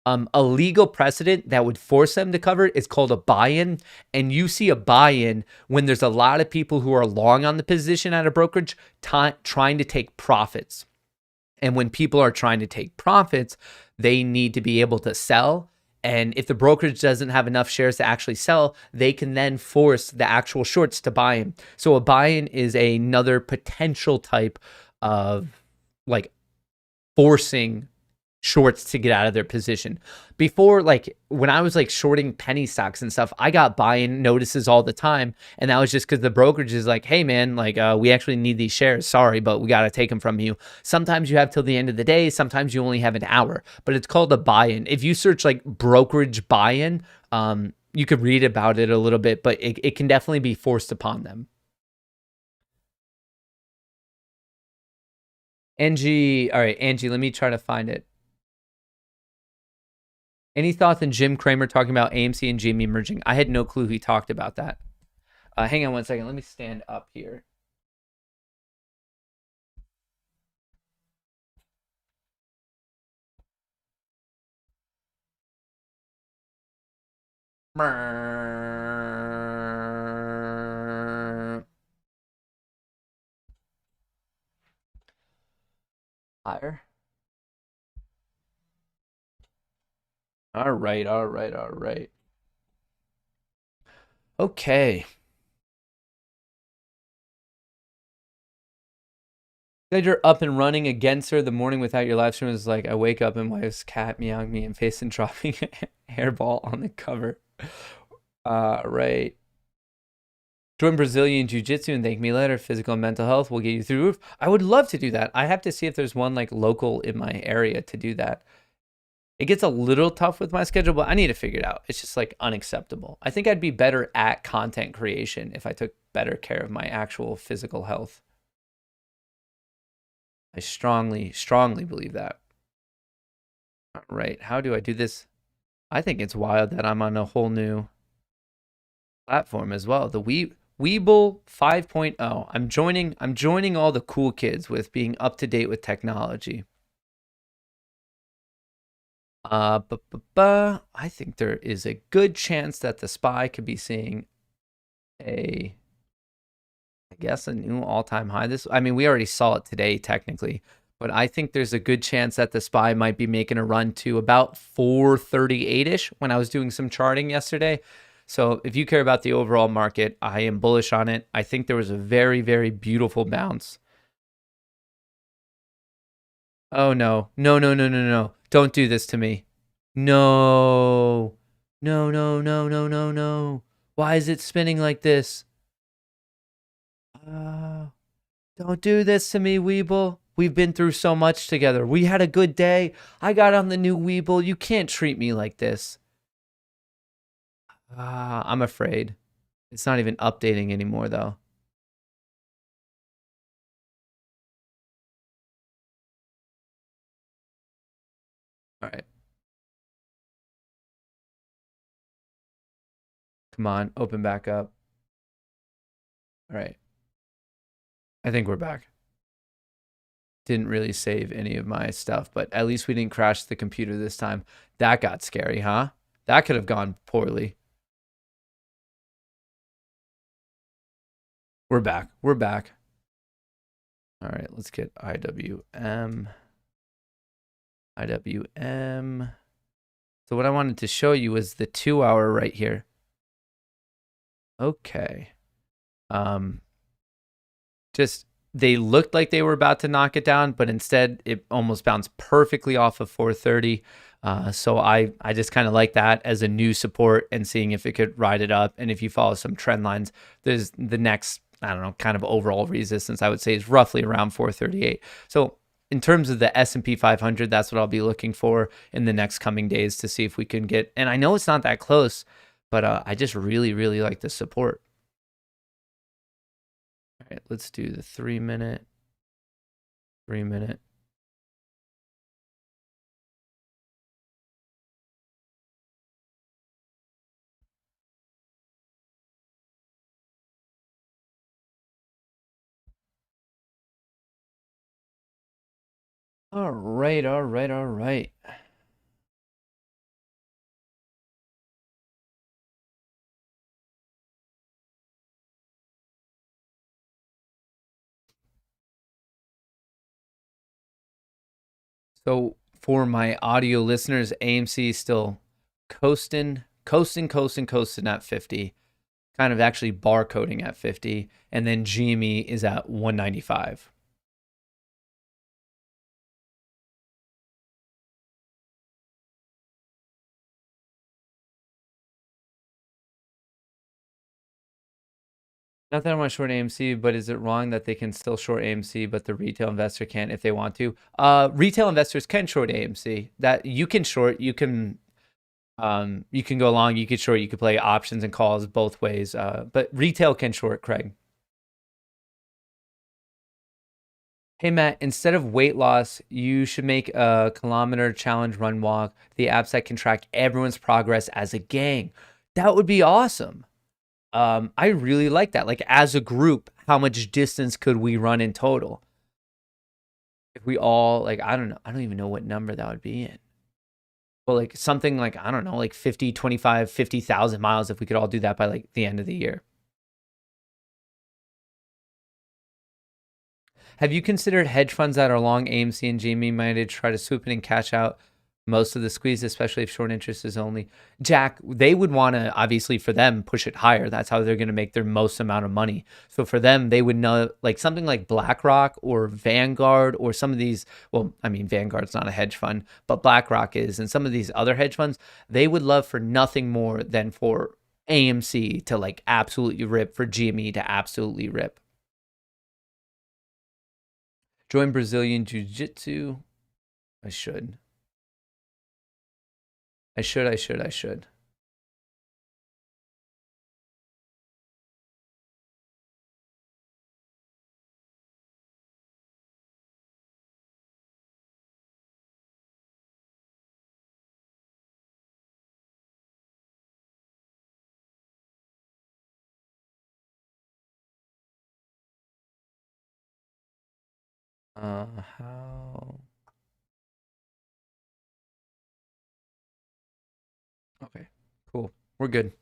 A legal precedent that would force them to cover it is called a buy-in. And you see a buy-in when there's a lot of people who are long on the position at a brokerage trying to take profits. And when people are trying to take profits, they need to be able to sell. And if the brokerage doesn't have enough shares to actually sell, they can then force the actual shorts to buy in. So a buy-in is another potential type of like forcing shorts to get out of their position. Before, like when I was like shorting penny stocks and stuff, I got buy-in notices all the time, and that was just because the brokerage is like, hey man, like we actually need these shares, sorry, but we got to take them from you. Sometimes you have till the end of the day, sometimes you only have an hour, but it's called a buy-in. If you search like brokerage buy-in, you could read about it a little bit, but it can definitely be forced upon them. Angie, all right, Angie, let me try to find it. Any thoughts on Jim Cramer talking about AMC and GME merging? I had no clue he talked about that. Hang on one second. Let me stand up here. Higher. All right, all right, all right. Okay. Said you're up and running against her the morning without your live stream is like I wake up and wife's cat meowing me and face and dropping a hairball on the cover. Right. Join Brazilian Jiu-Jitsu and thank me later. Physical and mental health will get you through the roof. I would love to do that. I have to see if there's one like local in my area to do that. It gets a little tough with my schedule, but I need to figure it out. It's just like unacceptable. I think I'd be better at content creation if I took better care of my actual physical health. I strongly, strongly believe that. All right, how do I do this? I think it's wild that I'm on a whole new platform as well. The Weeble 5.0. I'm joining all the cool kids with being up to date with technology. I think there is a good chance that the SPY could be seeing a new all-time high. We already saw it today technically, but I think there's a good chance that the SPY might be making a run to about 438-ish when I was doing some charting yesterday. So if you care about the overall market, I am bullish on it. I think there was a very, very beautiful bounce. Oh, no. No, no, no, no, no. Don't do this to me. No. No, no, no, no, no, no. Why is it spinning like this? Don't do this to me, Weeble. We've been through so much together. We had a good day. I got on the new Weeble. You can't treat me like this. I'm afraid. It's not even updating anymore, though. All right. Come on, open back up. All right. I think we're back. Didn't really save any of my stuff, but at least we didn't crash the computer this time. That got scary, huh? That could have gone poorly. We're back. We're back. All right, let's get IWM. IWM. So what I wanted to show you was the 2 hour right here. Okay. Just they looked like they were about to knock it down, but instead it almost bounced perfectly off of 430. So I just kind of like that as a new support and seeing if it could ride it up. And if you follow some trend lines, there's the next, I don't know, kind of overall resistance I would say is roughly around 438. So in terms of the S&P 500, that's what I'll be looking for in the next coming days to see if we can get, and I know it's not that close, but I just really, really like the support. All right, let's do the 3 minute. 3 minute. All right, all right, all right. So for my audio listeners, AMC is still coasting at 50, kind of actually barcoding at 50, and then GME is at 195. Not that I want to short AMC, but is it wrong that they can still short AMC, but the retail investor can't if they want to? Retail investors can short AMC. That you can short. You can You can go long, you could short, you could play options and calls both ways. But retail can short, Craig. Hey Matt, instead of weight loss, you should make a kilometer challenge run walk. The apps that can track everyone's progress as a gang. That would be awesome. I really like that. Like as a group, how much distance could we run in total? If we all like, I don't know, I don't even know what number that would be in. But like something like, I don't know, like 50, 25, 50,000 miles if we could all do that by like the end of the year. Have you considered hedge funds that are long AMC and GME minded try to swoop in and cash out most of the squeeze, especially if short interest is only? Jack, they would want to, obviously for them, push it higher. That's how they're going to make their most amount of money. So for them, they would know like something like BlackRock or Vanguard or some of these, well, I mean, Vanguard's not a hedge fund, but BlackRock is. And some of these other hedge funds, they would love for nothing more than for AMC to like absolutely rip, for GME to absolutely rip. Join Brazilian Jiu-Jitsu. I should. I should. How? Okay, cool. We're good.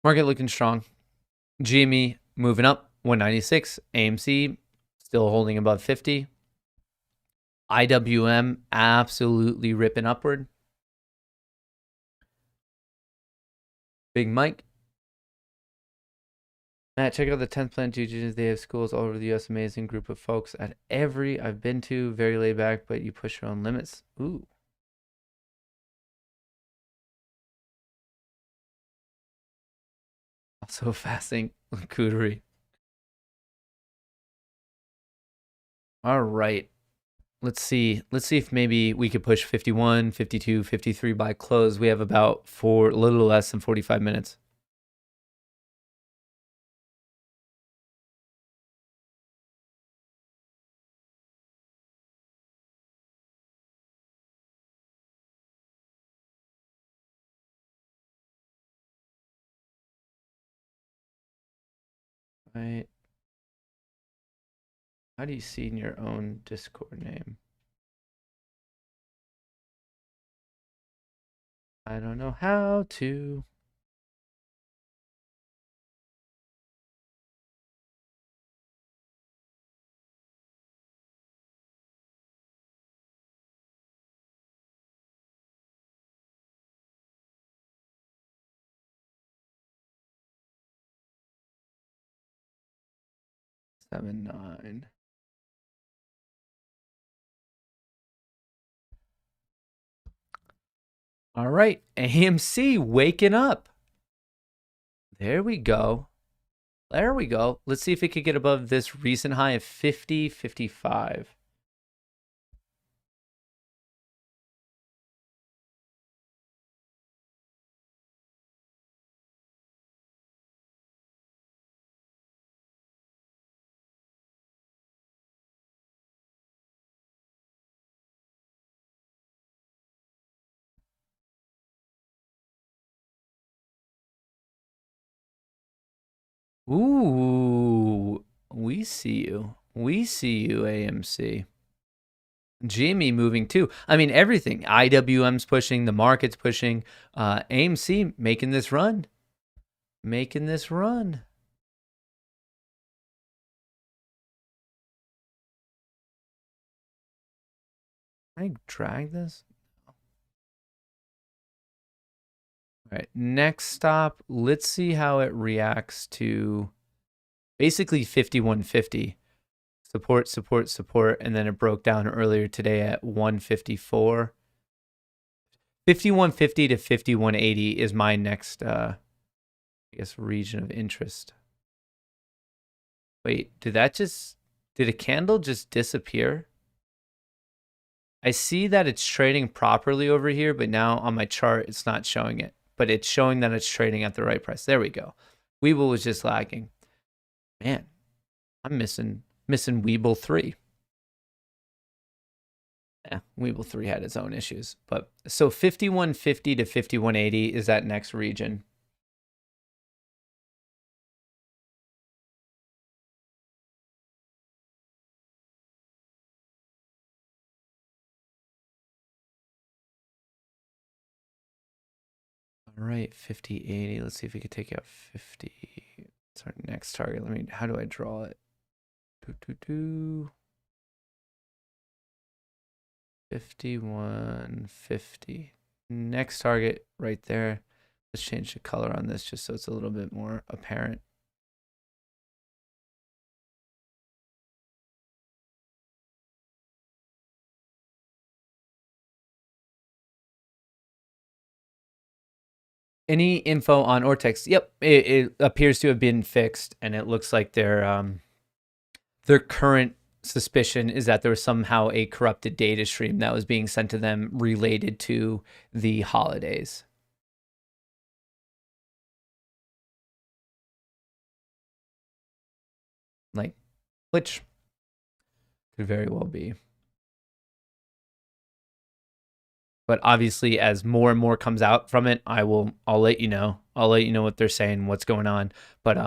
Market looking strong. GME moving up 196. AMC still holding above 50. IWM absolutely ripping upward. Big Mike. Matt, check out the 10th Planet Jiu-Jitsu. They have schools all over the U.S. Amazing group of folks at every I've been to. Very laid back, but you push your own limits. Ooh. Also fasting charcuterie. All right. Let's see. Let's see if maybe we could push 51, 52, 53 by close. We have about a little less than 45 minutes. Right. How do you see in your own Discord name? I don't know how to. Seven, nine. All right. AMC waking up. There we go. There we go. Let's see if it could get above this recent high of 50, 55. Ooh, we see you. We see you, AMC. Jimmy moving too. I mean, everything. IWM's pushing, the market's pushing. AMC making this run. Making this run. Can I drag this? All right, next stop. Let's see how it reacts to basically 5150. Support, support, support. And then it broke down earlier today at 154. 5150 to 5180 is my next, I guess, region of interest. Wait, did a candle just disappear? I see that it's trading properly over here, but now on my chart, it's not showing it. But it's showing that it's trading at the right price. There we go. Weeble was just lagging. Man, I'm missing Weeble 3. Yeah, Weeble 3 had its own issues. But so 5150 to 5180 is that next region. All right, 5080. Let's see if we could take out 50. It's our next target. How do I draw it? 5150. Next target right there. Let's change the color on this just so it's a little bit more apparent. Any info on Ortex? Yep, it appears to have been fixed, and it looks like their current suspicion is that there was somehow a corrupted data stream that was being sent to them related to the holidays. Which could very well be. But obviously, as more and more comes out from it, I'll let you know. I'll let you know what they're saying, what's going on. But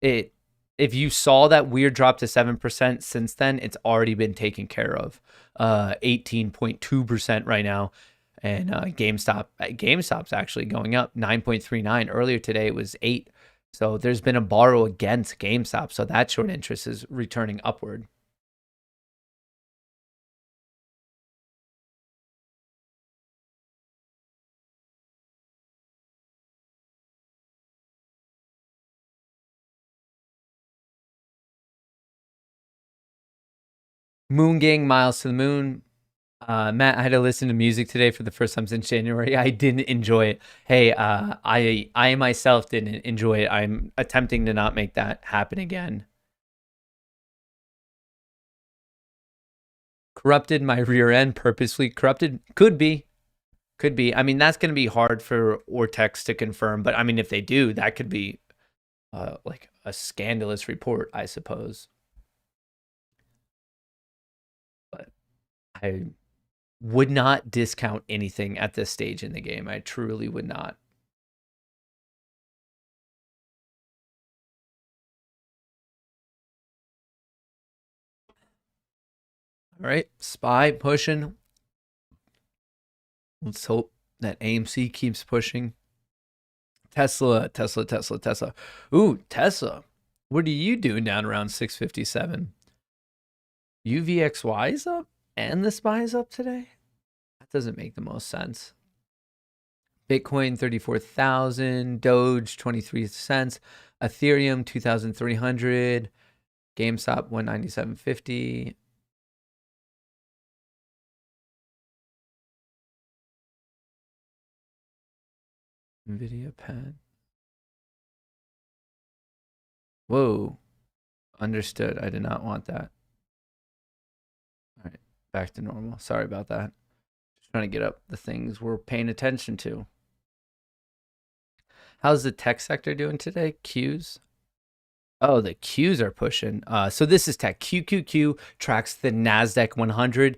if you saw that weird drop to 7% since then, it's already been taken care of. 18.2% right now. And GameStop's actually going up 9.39. Earlier today it was 8. So there's been a borrow against GameStop. So that short interest is returning upward. Moon Gang, Miles to the Moon. Matt, I had to listen to music today for the first time since January. I didn't enjoy it. Hey, I myself didn't enjoy it. I'm attempting to not make that happen again. Corrupted my rear end, purposely corrupted. Could be. I mean, that's going to be hard for Ortex to confirm. But I mean, if they do, that could be like a scandalous report, I suppose. But I would not discount anything at this stage in the game. I truly would not. All right, SPY pushing. Let's hope that AMC keeps pushing. Tesla. Ooh, Tesla. What are you doing down around 657? UVXY is up and the SPY is up today? That doesn't make the most sense. Bitcoin 34,000, Doge 23 cents, Ethereum 2,300, GameStop 197.50. Nvidia pen. Whoa. Understood. I did not want that. All right. Back to normal. Sorry about that. Just trying to get up the things we're paying attention to. How's the tech sector doing today? Qs? Oh, the Qs are pushing. So this is tech. QQQ tracks the NASDAQ 100.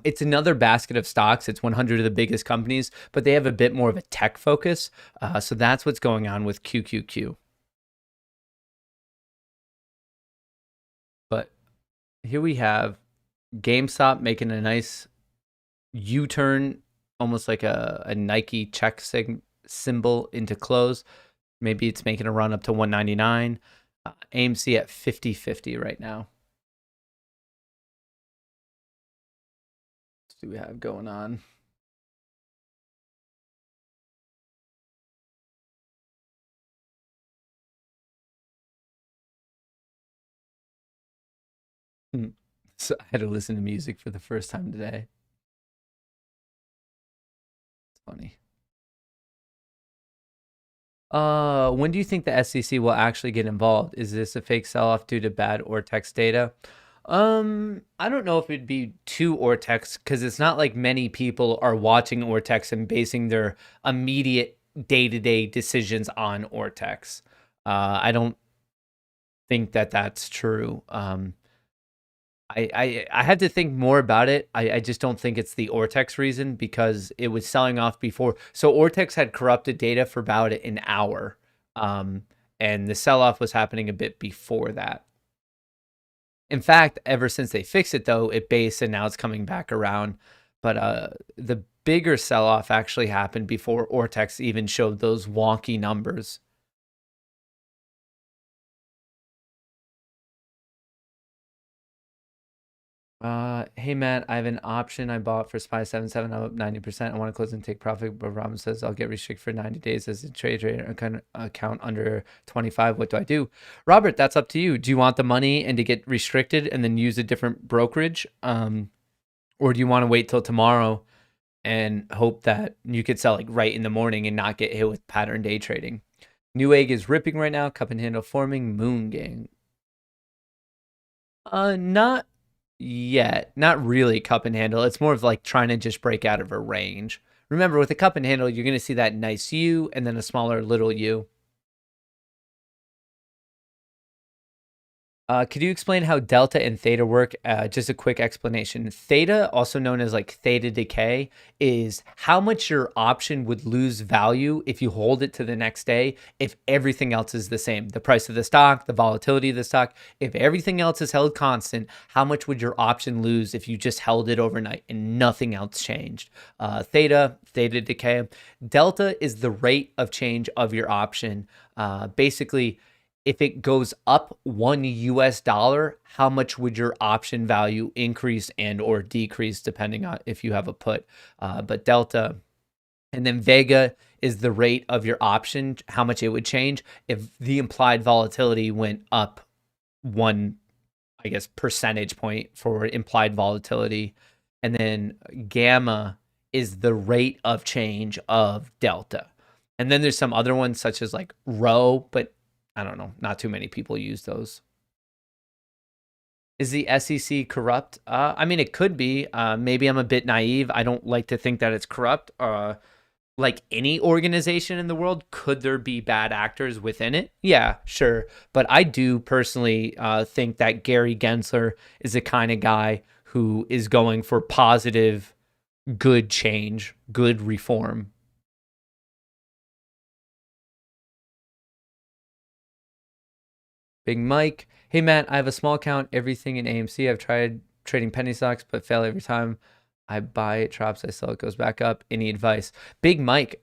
It's another basket of stocks. It's 100 of the biggest companies, but they have a bit more of a tech focus. So that's what's going on with QQQ. But here we have GameStop making a nice U-turn, almost like a Nike check symbol into close. Maybe it's making a run up to 199. AMC at 50.50 right now. What do we have going on? So I had to listen to music for the first time today. It's funny. When do you think the SEC will actually get involved? Is this a fake sell-off due to bad Ortex data? I don't know if it'd be to Ortex because it's not like many people are watching Ortex and basing their immediate day-to-day decisions on Ortex. I don't think that that's true. I had to think more about it. I just don't think it's the Ortex reason because it was selling off before. So Ortex had corrupted data for about an hour, um, and the sell-off was happening a bit before that. In fact, ever since they fixed it, though, it based and now it's coming back around. But the bigger sell-off actually happened before Ortex even showed those wonky numbers. Hey Matt, I have an option I bought for SPY 77. I'm up 90%. I want to close and take profit, but Robin says I'll get restricted for 90 days as a trader account under 25. What do I do? Robert, that's up to you. Do you want the money and to get restricted and then use a different brokerage? Or do you want to wait till tomorrow and hope that you could sell like right in the morning and not get hit with pattern day trading? New egg is ripping right now. Cup and handle forming. Moon gang. Not yet. Not really cup and handle. It's more of like trying to just break out of a range. Remember, with a cup and handle, you're going to see that nice U and then a smaller little U. Could you explain how delta and theta work? Just a quick explanation. Theta, also known as like theta decay, is how much your option would lose value if you hold it to the next day if everything else is the same. The price of the stock, the volatility of the stock. If everything else is held constant, how much would your option lose if you just held it overnight and nothing else changed? Theta decay. Delta is the rate of change of your option. Basically, if it goes up $1, how much would your option value increase and or decrease depending on if you have a put? But delta, and then vega is the rate of your option, how much it would change if the implied volatility went up one, I guess, percentage point for implied volatility. And then gamma is the rate of change of delta. And then there's some other ones such as like rho, but I don't know. Not too many people use those. Is the SEC corrupt? I mean, it could be. Maybe I'm a bit naive. I don't like to think that it's corrupt. Like any organization in the world, could there be bad actors within it? Yeah, sure. But I do personally think that Gary Gensler is the kind of guy who is going for positive, good change, good reform. Big Mike. Hey, Matt, I have a small account, everything in AMC. I've tried trading penny stocks, but fail every time. I buy it, drops, I sell it, goes back up. Any advice? Big Mike.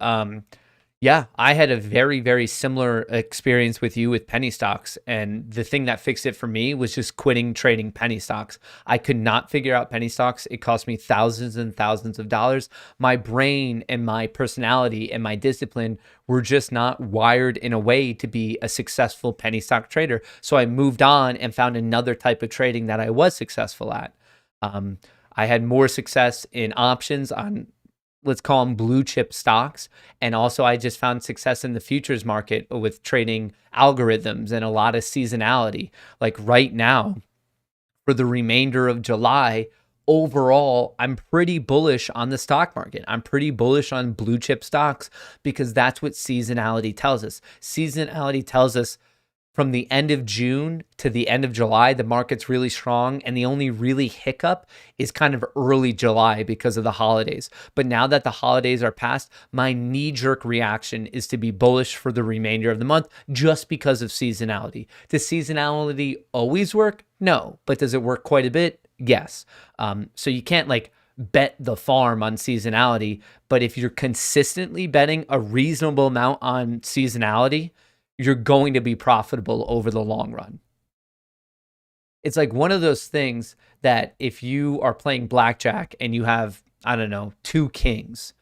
Yeah, I had a very, very similar experience with you with penny stocks. And the thing that fixed it for me was just quitting trading penny stocks. I could not figure out penny stocks. It cost me thousands and thousands of dollars. My brain and my personality and my discipline were just not wired in a way to be a successful penny stock trader. So I moved on and found another type of trading that I was successful at. I had more success in options on, let's call them blue chip stocks. And also I just found success in the futures market with trading algorithms and a lot of seasonality. Like right now, for the remainder of July, overall, I'm pretty bullish on the stock market. I'm pretty bullish on blue chip stocks because that's what seasonality tells us. Seasonality tells us from the end of June to the end of July, the market's really strong. And the only really hiccup is kind of early July because of the holidays. But now that the holidays are past, my knee-jerk reaction is to be bullish for the remainder of the month just because of seasonality. Does seasonality always work? No. But does it work quite a bit? Yes. So you can't like bet the farm on seasonality. But if you're consistently betting a reasonable amount on seasonality, you're going to be profitable over the long run. It's like one of those things that if you are playing blackjack and you have, I don't know, two kings,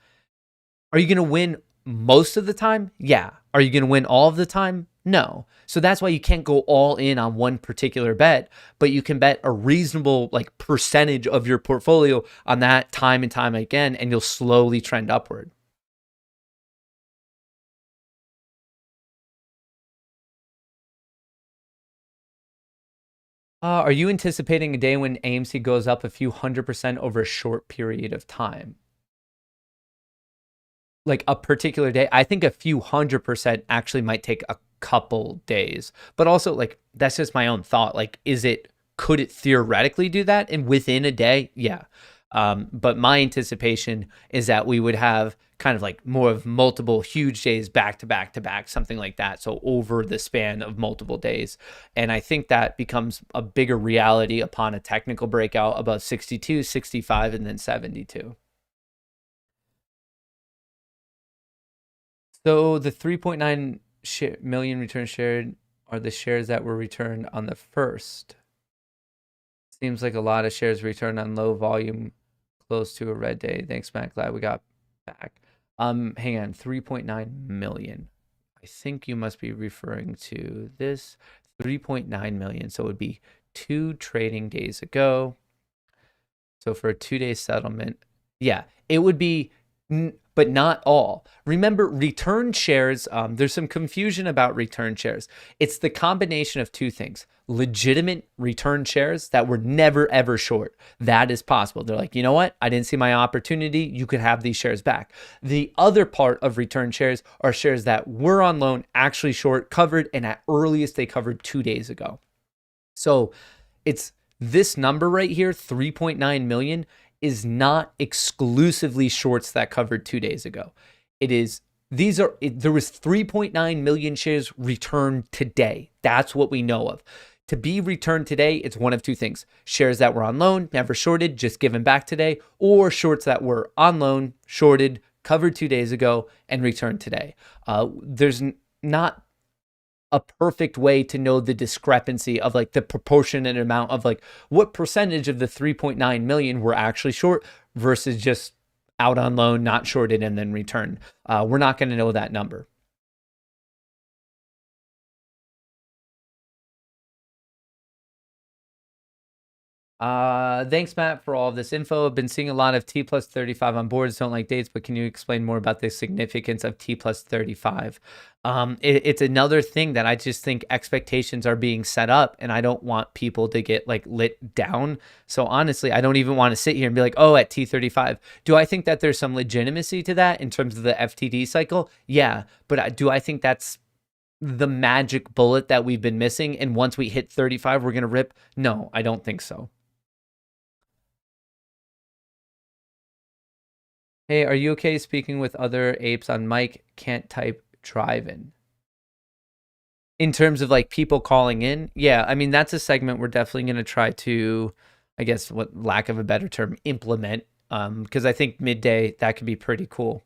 are you going to win most of the time? Yeah. Are you going to win all of the time? No. So that's why you can't go all in on one particular bet, but you can bet a reasonable like percentage of your portfolio on that time and time again, and you'll slowly trend upward. Are you anticipating a day when AMC goes up a few 100% over a short period of time? Like a particular day? I think a few 100% actually might take a couple days. But also, like, that's just my own thought. Like, could it theoretically do that? And within a day? Yeah. But my anticipation is that we would have kind of like more of multiple huge days back to back to back, something like that. So over the span of multiple days. And I think that becomes a bigger reality upon a technical breakout above 62, 65, and then 72. So the 3.9 million returns shared are the shares that were returned on the first. Seems like a lot of shares returned on low volume, close to a red day. Thanks, Matt. Glad we got back. Hang on, 3.9 million. I think you must be referring to this 3.9 million. So it would be 2 trading days ago. So for a 2-day settlement, yeah, it would be, but not all. Remember, return shares, there's some confusion about return shares. It's the combination of two things. Legitimate return shares that were never, ever short. That is possible. They're like, you know what? I didn't see my opportunity. You could have these shares back. The other part of return shares are shares that were on loan, actually short, covered, and at earliest they covered 2 days ago. So it's this number right here, 3.9 million, is not exclusively shorts that covered 2 days ago. There was 3.9 million shares returned today. That's what we know of. To be returned today, it's one of two things. Shares that were on loan, never shorted, just given back today, or shorts that were on loan, shorted, covered 2 days ago, and returned today. There's not a perfect way to know the discrepancy of like the proportionate amount of like what percentage of the 3.9 million were actually short versus just out on loan, not shorted, and then returned. We're not going to know that number. Thanks, Matt, for all of this info. I've been seeing a lot of T plus 35 on boards. Don't like dates, but can you explain more about the significance of T plus 35? It's another thing that I just think expectations are being set up, and I don't want people to get like lit down. So honestly, I don't even want to sit here and be like, oh, at T35. Do I think that there's some legitimacy to that in terms of the FTD cycle? Yeah, but do I think that's the magic bullet that we've been missing? And once we hit 35, we're going to rip? No, I don't think so. Hey, are you okay speaking with other apes on mic? Can't type driving. In terms of like people calling in, yeah, I mean, that's a segment we're definitely going to try to, I guess, what lack of a better term, implement. Because I think midday, that could be pretty cool.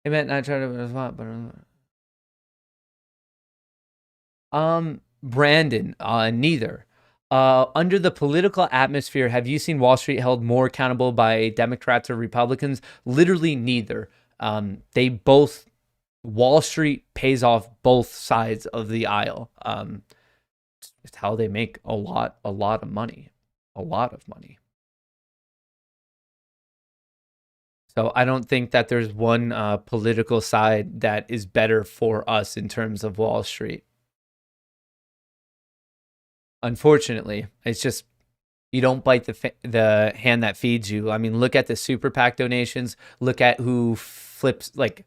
I meant not try to, Brandon, neither. Under the political atmosphere, have you seen Wall Street held more accountable by Democrats or Republicans? Literally neither. They both, Wall Street pays off both sides of the aisle. It's how they make a lot of money, a lot of money. So I don't think that there's one political side that is better for us in terms of Wall Street. Unfortunately, it's just you don't bite the hand that feeds you. I mean, look at the super PAC donations. Look at who flips, like,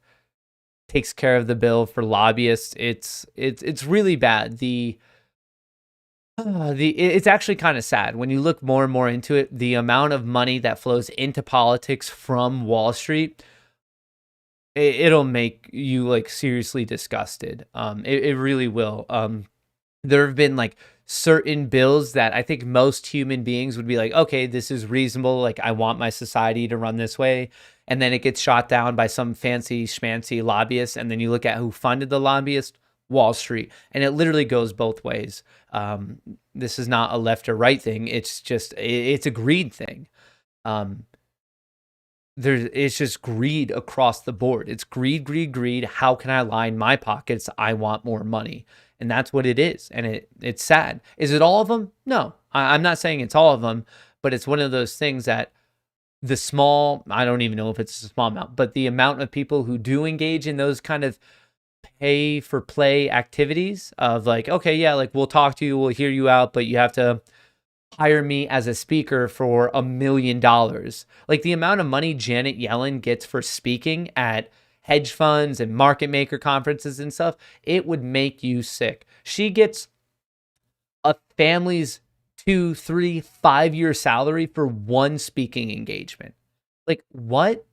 takes care of the bill for lobbyists. It's really bad. It's actually kind of sad when you look more and more into it. The amount of money that flows into politics from Wall Street, it'll make you like seriously disgusted. It really will. There have been like certain bills that I think most human beings would be like, okay, this is reasonable. Like, I want my society to run this way. And then it gets shot down by some fancy schmancy lobbyist. And then you look at who funded the lobbyist, Wall Street. And it literally goes both ways. This is not a left or right thing. It's just, it's a greed thing. It's just greed across the board. It's greed, greed, greed. How can I line my pockets? I want more money. And that's what it is. And it's sad. Is it all of them? No, I'm not saying it's all of them, but it's one of those things that the small, I don't even know if it's a small amount, but the amount of people who do engage in those kind of pay for play activities of like, okay, yeah, like we'll talk to you, we'll hear you out, but you have to hire me as a speaker for $1 million. Like the amount of money Janet Yellen gets for speaking at hedge funds and market maker conferences and stuff, it would make you sick. She gets a family's 2, 3, 5 year salary for one speaking engagement. Like what?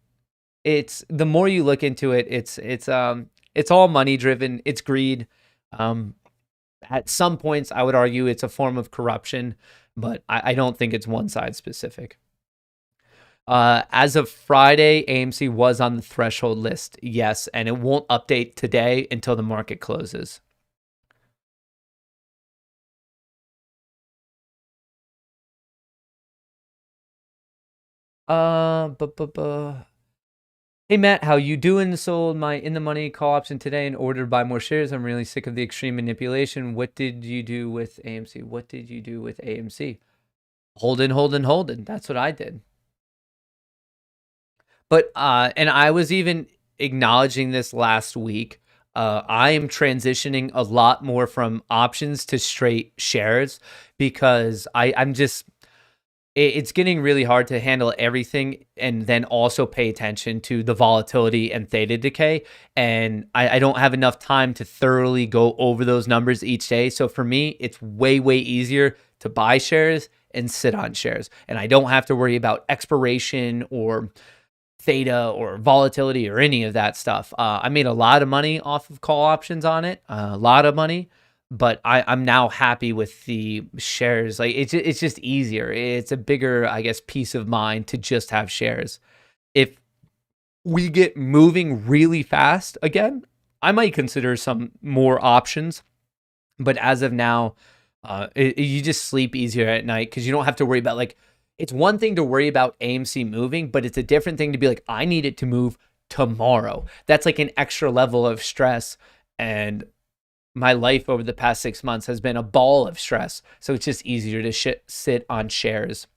It's the more you look into it, it's all money driven. It's greed. Um, at some points, I would argue it's a form of corruption, but I don't think it's one side specific. As of Friday, AMC was on the threshold list, yes, and it won't update today until the market closes. Uh, bu- bu- bu- Hey Matt, how you doing? Sold my in the money call option today and ordered to buy more shares. I'm really sick of the extreme manipulation. What did you do with AMC? What did you do with AMC? Holding, holding, holding. That's what I did. But and I was even acknowledging this last week. I am transitioning a lot more from options to straight shares because I'm just it's getting really hard to handle everything and then also pay attention to the volatility and theta decay. And I don't have enough time to thoroughly go over those numbers each day. So for me, it's way, way easier to buy shares and sit on shares. And I don't have to worry about expiration or theta or volatility or any of that stuff. I made a lot of money off of call options on it, a lot of money, but I'm now happy with the shares. Like it's just easier. It's a bigger, I guess, peace of mind to just have shares. If we get moving really fast again, I might consider some more options. But as of now, you just sleep easier at night because you don't have to worry about like, it's one thing to worry about AMC moving, but it's a different thing to be like, I need it to move tomorrow. That's like an extra level of stress. And my life over the past 6 months has been a ball of stress. So it's just easier to sit on shares.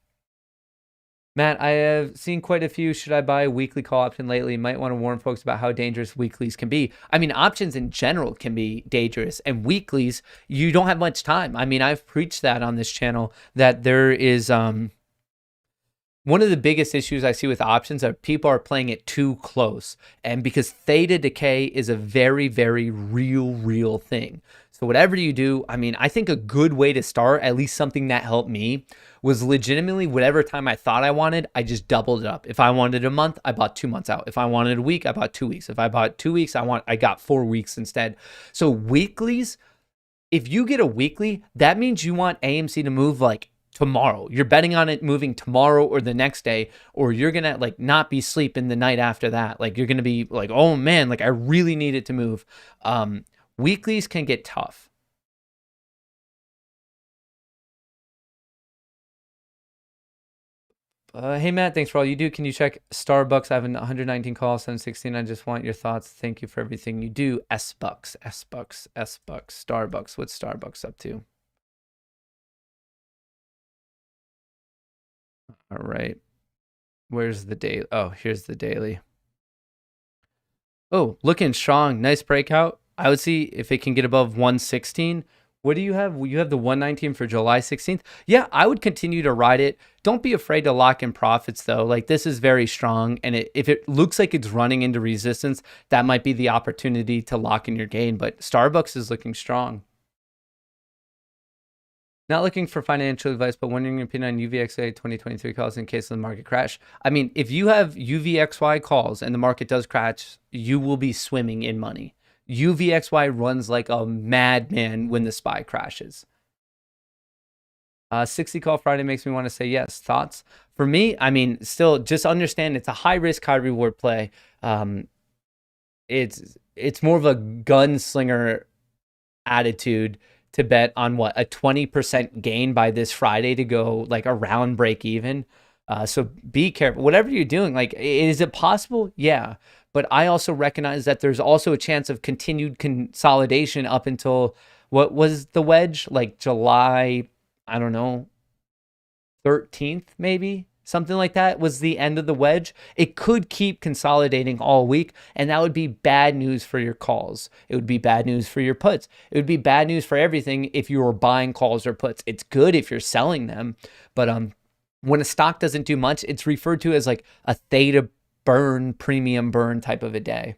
Matt, I have seen quite a few. Should I buy a weekly call option lately? Might want to warn folks about how dangerous weeklies can be. I mean, options in general can be dangerous, and weeklies, you don't have much time. I mean, I've preached that on this channel that there is one of the biggest issues I see with options are people are playing it too close. And because theta decay is a very, very real thing. So whatever you do, I mean, I think a good way to start, at least something that helped me, was legitimately whatever time I thought I wanted, I just doubled it up. If I wanted a month, I bought 2 months out. If I wanted a week, I bought 2 weeks. If I bought 2 weeks, I got 4 weeks instead. So weeklies, if you get a weekly, that means you want AMC to move like tomorrow. You're betting on it moving tomorrow or the next day, or you're gonna like not be sleeping the night after that. Like you're gonna be like, oh man, like I really need it to move. Weeklies can get tough. Hey Matt, thanks for all you do. Can you check Starbucks? I have 119 calls, 716. I just want your thoughts. Thank you for everything you do. S-Bucks, S-Bucks, S-Bucks, Starbucks. What's Starbucks up to? All right. Where's the daily? Oh, here's the daily. Oh, looking strong. Nice breakout. I would see if it can get above 116. What do you have? You have the 119 for July 16th. Yeah, I would continue to ride it. Don't be afraid to lock in profits though. Like this is very strong. And if it looks like it's running into resistance, that might be the opportunity to lock in your gain. But Starbucks is looking strong. Not looking for financial advice, but wondering your opinion on UVXY 2023 calls in case of the market crash. I mean, if you have UVXY calls and the market does crash, you will be swimming in money. UVXY runs like a madman when the SPY crashes. 60 call Friday makes me want to say yes. Thoughts? For me, I mean, still just understand it's a high risk, high reward play. It's more of a gunslinger attitude to bet on what a 20% gain by this Friday to go like around break even. So be careful. Whatever you're doing, like, is it possible? Yeah. But I also recognize that there's also a chance of continued consolidation up until what was the wedge? Like July, I don't know, 13th, maybe. something like that was the end of the wedge, it could keep consolidating all week, and that would be bad news for your calls. It would be bad news for your puts. It would be bad news for everything if you were buying calls or puts. It's good if you're selling them, but when a stock doesn't do much, it's referred to as like a theta burn, premium burn type of a day.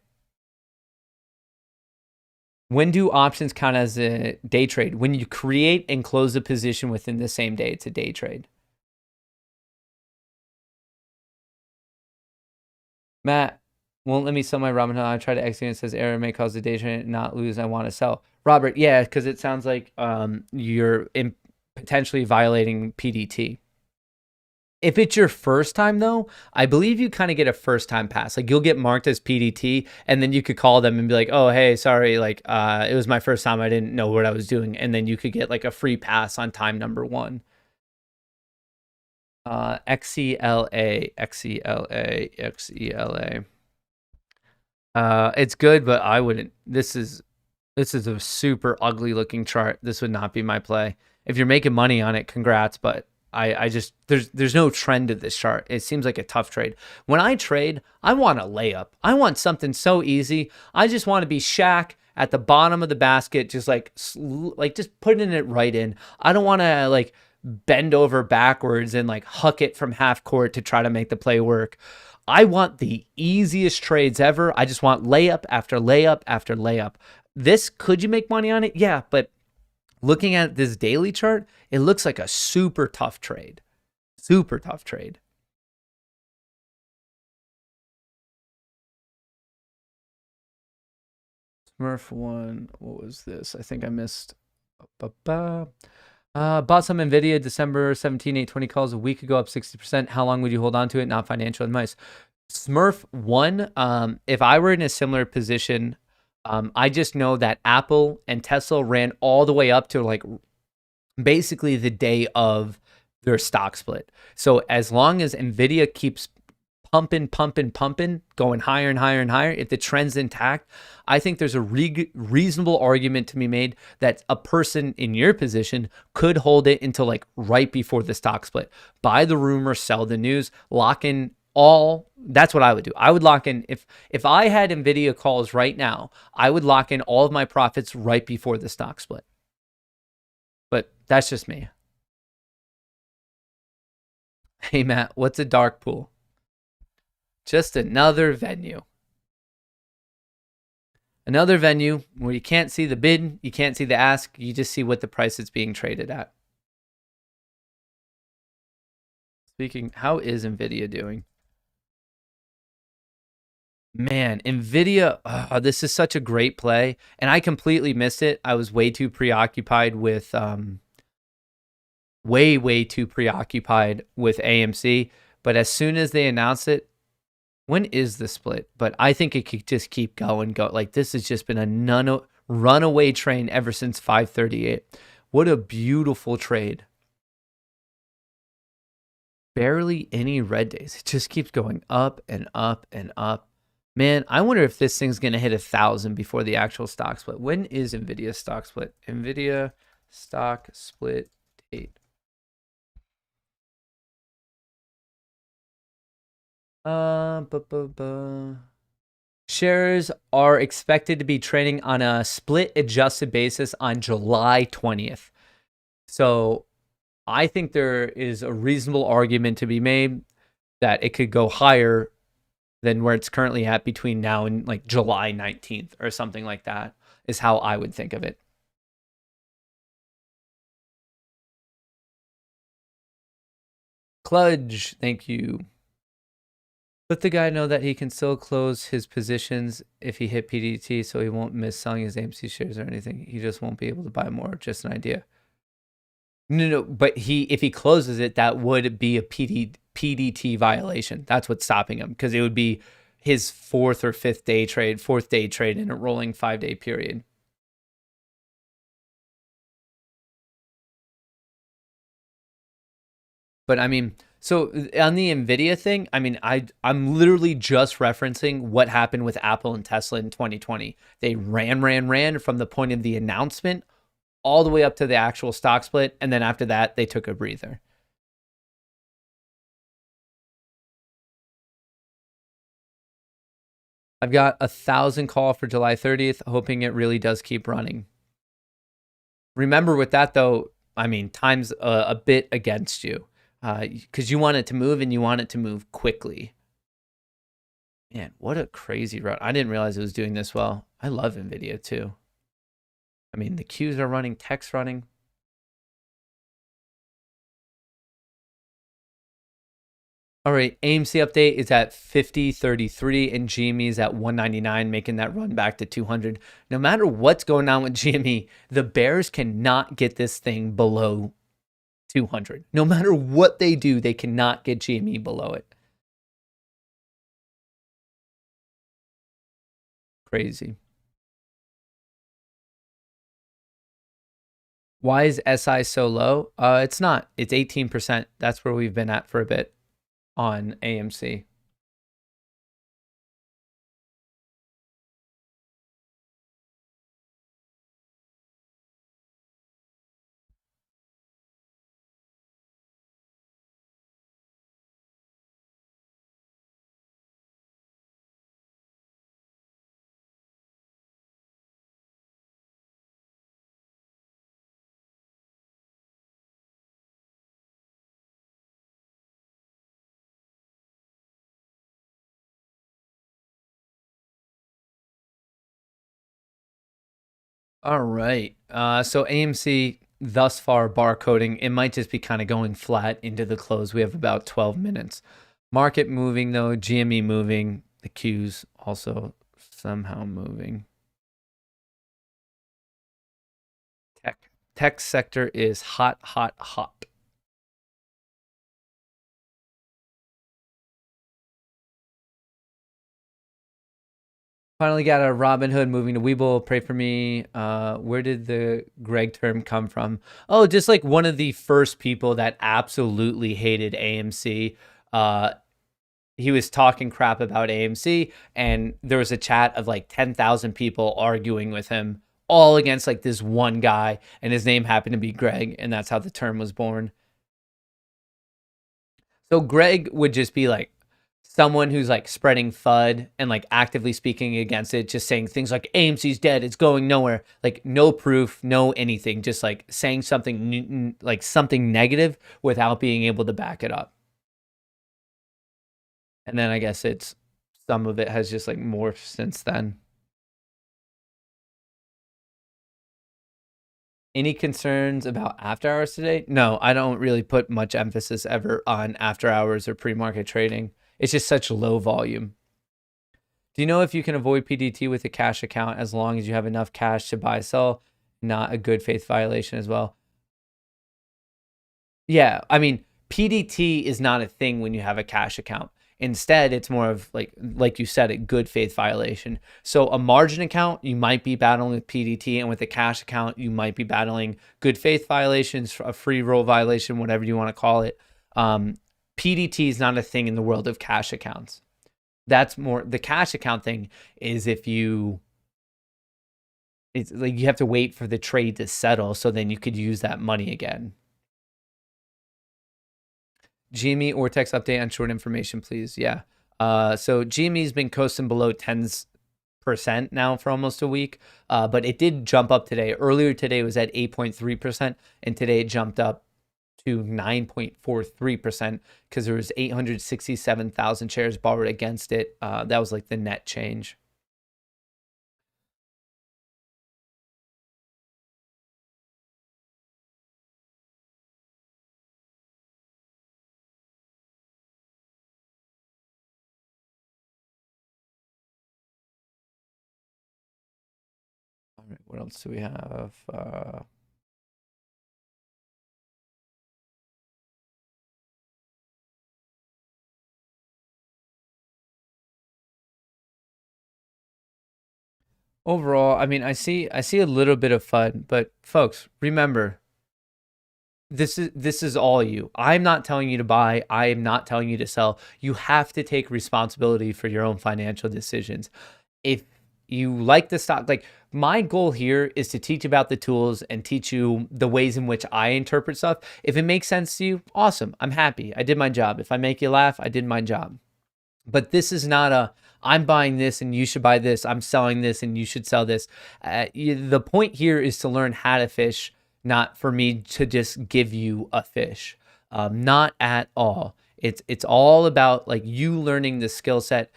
When do options count as a day trade? When you create and close a position within the same day, it's a day trade. Matt won't let me sell my Robinhood. I try to exit and it says error may cause the day trade not lose. I want to sell. Robert, yeah, because it sounds like you're potentially violating PDT. If it's your first time, though, I believe you kind of get a first time pass. Like you'll get marked as PDT, and then you could call them and be like, "Oh, hey, sorry, like it was my first time. I didn't know what I was doing," and then you could get like a free pass on time number 1. XCLA. It's good, but I wouldn't. This is a super ugly looking chart. This would not be my play. If you're making money on it, congrats, but I just there's no trend to this chart. It seems like a tough trade. When I trade, I want a layup. I want something so easy. I just want to be Shaq at the bottom of the basket, just like just putting it right in. I don't want to like bend over backwards and like huck it from half court to try to make the play work. I want the easiest trades ever. I just want layup after layup after layup. This, could you make money on it? Yeah, but looking at this daily chart, it looks like a super tough trade. Super tough trade. Smurf one. What was this? I think I missed. Bought some NVIDIA December 17, 820 calls a week ago, up 60%. How long would you hold on to it? Not financial advice. Smurf one. If I were in a similar position, I just know that Apple and Tesla ran all the way up to like basically the day of their stock split. So as long as NVIDIA keeps pumping, going higher and higher and higher, if the trend's intact, I think there's a reasonable argument to be made that a person in your position could hold it until like right before the stock split. Buy the rumor, sell the news, lock in all. That's what I would do. I would lock in, if I had NVIDIA calls right now, I would lock in all of my profits right before the stock split. But that's just me. Hey, Matt, what's a dark pool? Just another venue. Another venue where you can't see the bid, you can't see the ask, you just see what the price is being traded at. Speaking, how is NVIDIA doing? Man, NVIDIA, this is such a great play, and I completely missed it. I was way too preoccupied with, way too preoccupied with AMC. But as soon as they announce it, when is the split? But I think it could just keep going. Like this has just been a runaway train ever since 538. What a beautiful trade. Barely any red days. It just keeps going up and up and up. Man, I wonder if this thing's going to hit 1,000 before the actual stock split. When is NVIDIA stock split? NVIDIA stock split date. Shares are expected to be trading on a split adjusted basis on July 20th. So I think there is a reasonable argument to be made that it could go higher than where it's currently at between now and like July 19th or something like that, is how I would think of it. Kludge, thank you. Let the guy know that he can still close his positions if he hit PDT, so he won't miss selling his AMC shares or anything. He just won't be able to buy more. Just an idea. No, but if he closes it, that would be a PDT violation. That's what's stopping him, because it would be his fourth day trade in a rolling 5-day period. But I mean, so on the NVIDIA thing, I mean, I'm literally just referencing what happened with Apple and Tesla in 2020. They ran from the point of the announcement all the way up to the actual stock split. And then after that, they took a breather. I've got 1,000 call for July 30th, hoping it really does keep running. Remember with that though, I mean, time's a bit against you because you want it to move and you want it to move quickly. Man, what a crazy run. I didn't realize it was doing this well. I love NVIDIA too. I mean, the Qs are running, tech's running. All right, AMC update is at 50.33 and GME is at 199, making that run back to 200. No matter what's going on with GME, the bears cannot get this thing below 200. No matter what they do, they cannot get GME below it. Crazy. Why is SI so low? It's not. It's 18%. That's where we've been at for a bit on AMC. All right. So AMC thus far barcoding, it might just be kind of going flat into the close. We have about 12 minutes. Market moving though, GME moving, the Qs also somehow moving. Tech sector is hot, hot, hot. Finally got a Robinhood moving to Webull. Pray for me. Where did the Greg term come from? Oh, just like one of the first people that absolutely hated AMC. He was talking crap about AMC, and there was a chat of like 10,000 people arguing with him, all against like this one guy, and his name happened to be Greg, and that's how the term was born. So Greg would just be like someone who's like spreading FUD and like actively speaking against it, just saying things like AMC's dead, it's going nowhere, like no proof, no anything, just like saying something like something negative without being able to back it up. And then I guess it's some of it has just like morphed since then. Any concerns about after hours today? No, I don't really put much emphasis ever on after hours or pre-market trading. It's just such low volume. Do you know if you can avoid PDT with a cash account as long as you have enough cash to buy, sell? Not a good faith violation as well. Yeah, I mean, PDT is not a thing when you have a cash account. Instead, it's more of like you said, a good faith violation. So a margin account, you might be battling with PDT, and with a cash account, you might be battling good faith violations, a free roll violation, whatever you want to call it. PDT is not a thing in the world of cash accounts. That's more the cash account thing is if it's like you have to wait for the trade to settle, so then you could use that money again. GME or text update on short information, please. Yeah. So GME's been coasting below 10% now for almost a week, but it did jump up today. Earlier today it was at 8.3%, and today it jumped up to 9.43% because there was 867,000 shares borrowed against it. That was like the net change. All right, what else do we have? Overall, I mean, I see a little bit of fun, but folks, remember, this is all you. I'm not telling you to buy. I am not telling you to sell. You have to take responsibility for your own financial decisions. If you like the stock, like my goal here is to teach about the tools and teach you the ways in which I interpret stuff. If it makes sense to you, awesome. I'm happy. I did my job. If I make you laugh, I did my job. But this is not I'm buying this and you should buy this. I'm selling this and you should sell this. The point here is to learn how to fish, not for me to just give you a fish. Not at all. It's all about like you learning the skill set.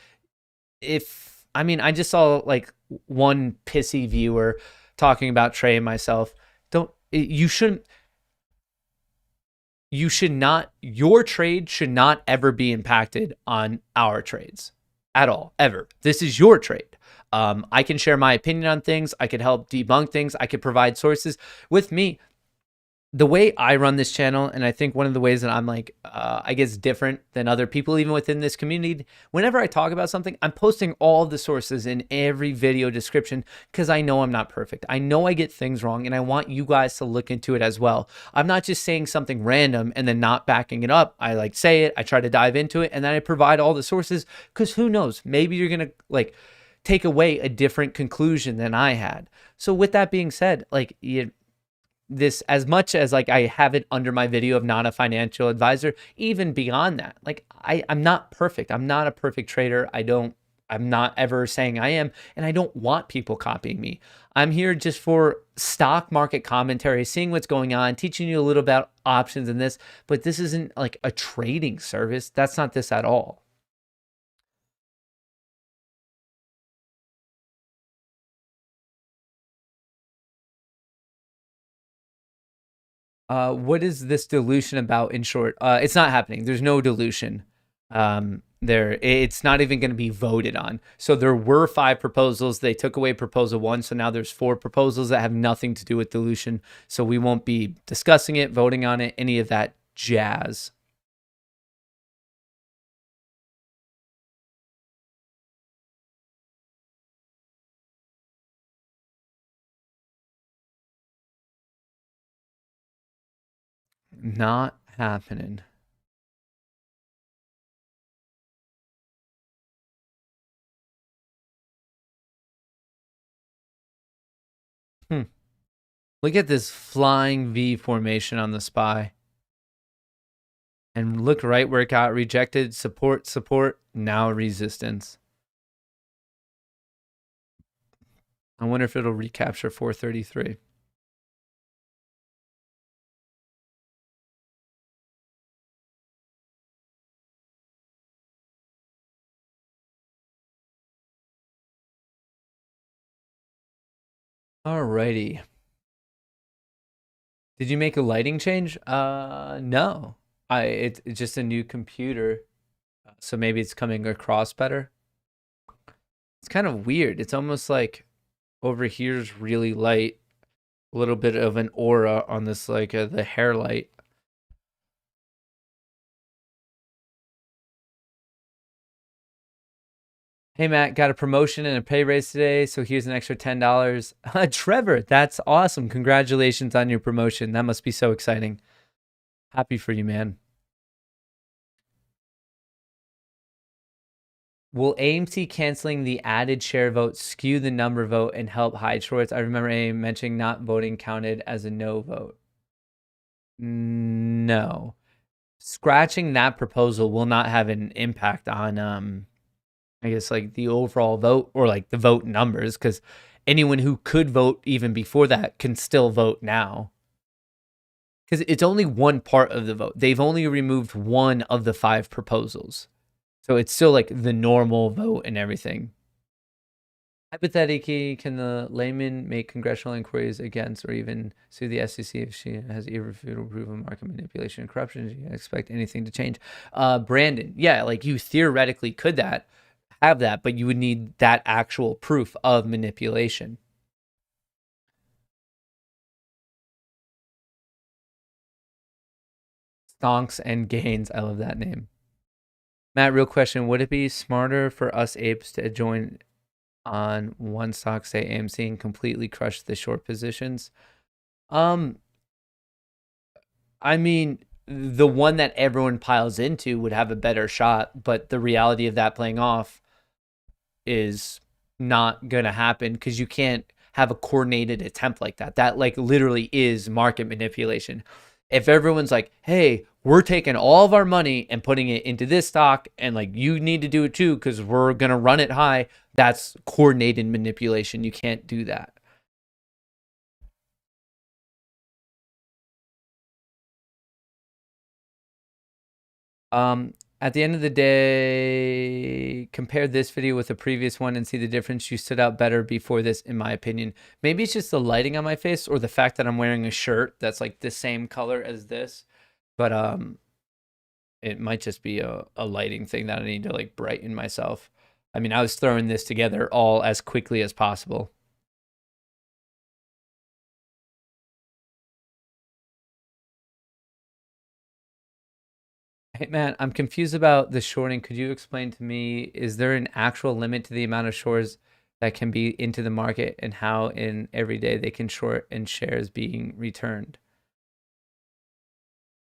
I just saw like one pissy viewer talking about Trey and myself. You should not, your trade should not ever be impacted on our trades at all, ever. This is your trade. I can share my opinion on things. I could help debunk things. I could provide sources. With me, the way I run this channel, and I think one of the ways that I'm like, I guess different than other people, even within this community, whenever I talk about something, I'm posting all the sources in every video description because I know I'm not perfect. I know I get things wrong, and I want you guys to look into it as well. I'm not just saying something random and then not backing it up. I like say it, I try to dive into it, and then I provide all the sources because who knows, maybe you're going to like take away a different conclusion than I had. So with that being said, like this, as much as like I have it under my video of not a financial advisor, even beyond that, like I'm not perfect. I'm not a perfect trader. I'm not ever saying I am, and I don't want people copying me. I'm here just for stock market commentary, seeing what's going on, teaching you a little about options in this, but this isn't like a trading service. That's not this at all. What is this dilution about in short? It's not happening. There's no dilution. It's not even going to be voted on. So there were 5 proposals. They took away proposal 1. So now there's 4 proposals that have nothing to do with dilution. So we won't be discussing it, voting on it, any of that jazz. Not happening. Look at this flying V formation on the SPY. And look right where it got rejected. Support, support, now resistance. I wonder if it'll recapture 433. Alrighty. Did you make a lighting change? No. It's just a new computer. So maybe it's coming across better. It's kind of weird. It's almost like over here's really light. A little bit of an aura on this, like the hair light. Hey, Matt, got a promotion and a pay raise today, so here's an extra $10. Trevor, that's awesome. Congratulations on your promotion. That must be so exciting. Happy for you, man. Will AMC canceling the added share vote skew the number vote and help hide shorts? I remember AM mentioning not voting counted as a no vote. No. Scratching that proposal will not have an impact on I guess like the overall vote or like the vote numbers, because anyone who could vote even before that can still vote now. Because it's only one part of the vote. They've only removed one of the 5 proposals. So it's still like the normal vote and everything. Hypothetically, can the layman make congressional inquiries against or even sue the SEC if she has irrefutable proof of market manipulation and corruption? Do you expect anything to change? Brandon, yeah, like you theoretically could have that, but you would need that actual proof of manipulation. Stonks and Gains. I love that name. Matt, real question. Would it be smarter for us apes to join on one stock, say AMC, and completely crush the short positions? I mean, the one that everyone piles into would have a better shot, but the reality of that playing off is not going to happen because you can't have a coordinated attempt like that. That like literally is market manipulation. If everyone's like, hey, we're taking all of our money and putting it into this stock, and like you need to do it too because we're gonna run it high. That's coordinated manipulation. You can't do that. At the end of the day, compare this video with the previous one and see the difference. You stood out better before this, in my opinion. Maybe it's just the lighting on my face or the fact that I'm wearing a shirt that's like the same color as this. But it might just be a lighting thing that I need to like brighten myself. I mean, I was throwing this together all as quickly as possible. Hey man, I'm confused about the shorting. Could you explain to me, is there an actual limit to the amount of shorts that can be into the market and how in every day they can short and shares being returned?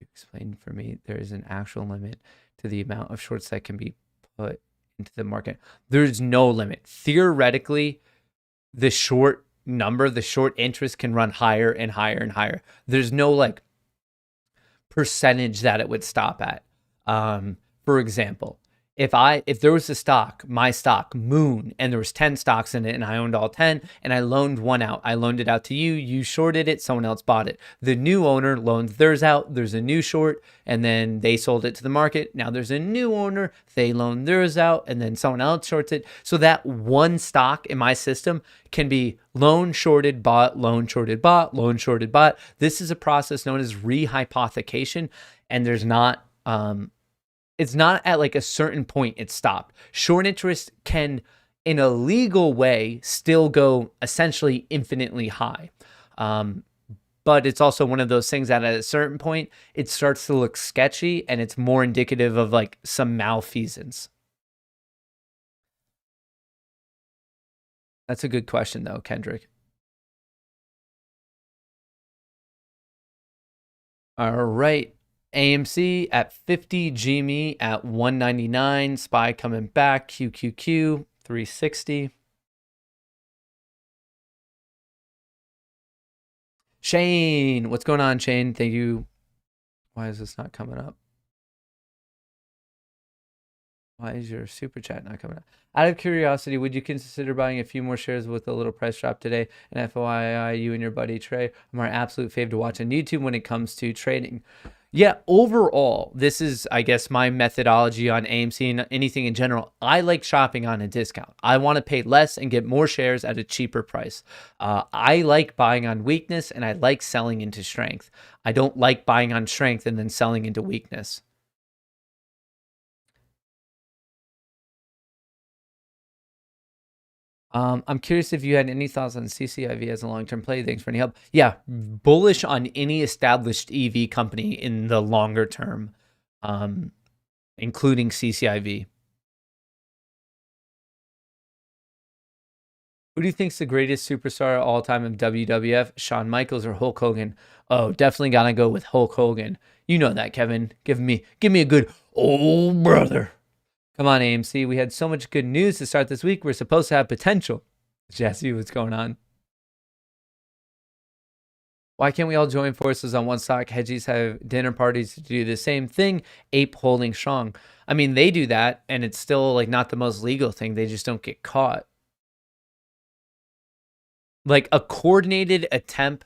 Explain for me, there is an actual limit to the amount of shorts that can be put into the market. There's no limit. Theoretically, the short number, the short interest can run higher and higher and higher. There's no like percentage that it would stop at. For example, if there was a stock, my stock, Moon, and there was 10 stocks in it and I owned all 10 and I loaned one out, I loaned it out to you, you shorted it, someone else bought it. The new owner loans theirs out, there's a new short, and then they sold it to the market. Now there's a new owner, they loan theirs out, and then someone else shorts it. So that one stock in my system can be loan shorted, bought, loan shorted, bought, loan shorted, bought. This is a process known as rehypothecation, and there's not it's not at like a certain point it's stopped. Short interest can, in a legal way, still go essentially infinitely high. But it's also one of those things that at a certain point, it starts to look sketchy and it's more indicative of like some malfeasance. That's a good question though, Kendrick. All right. AMC at 50, GME at 199, SPY coming back, QQQ 360. Shane, what's going on, Shane? Thank you. Why is this not coming up? Why is your super chat not coming up? Out of curiosity, would you consider buying a few more shares with a little price drop today? And FYI, you and your buddy Trey are my absolute fave to watch on YouTube when it comes to trading. Yeah, overall, this is, I guess, my methodology on AMC and anything in general. I like shopping on a discount. I want to pay less and get more shares at a cheaper price. I like buying on weakness and I like selling into strength. I don't like buying on strength and then selling into weakness. I'm curious if you had any thoughts on CCIV as a long-term play. Thanks for any help. Yeah, bullish on any established EV company in the longer term, including CCIV. Who do you think's the greatest superstar all time in WWF? Shawn Michaels or Hulk Hogan? Oh, definitely gotta go with Hulk Hogan. You know that, Kevin. Give me a good old brother. Come on, AMC. We had so much good news to start this week. We're supposed to have potential. Jesse, what's going on? Why can't we all join forces on one stock? Hedgies have dinner parties to do the same thing. Ape holding strong. I mean, they do that, and it's still like not the most legal thing. They just don't get caught. Like a coordinated attempt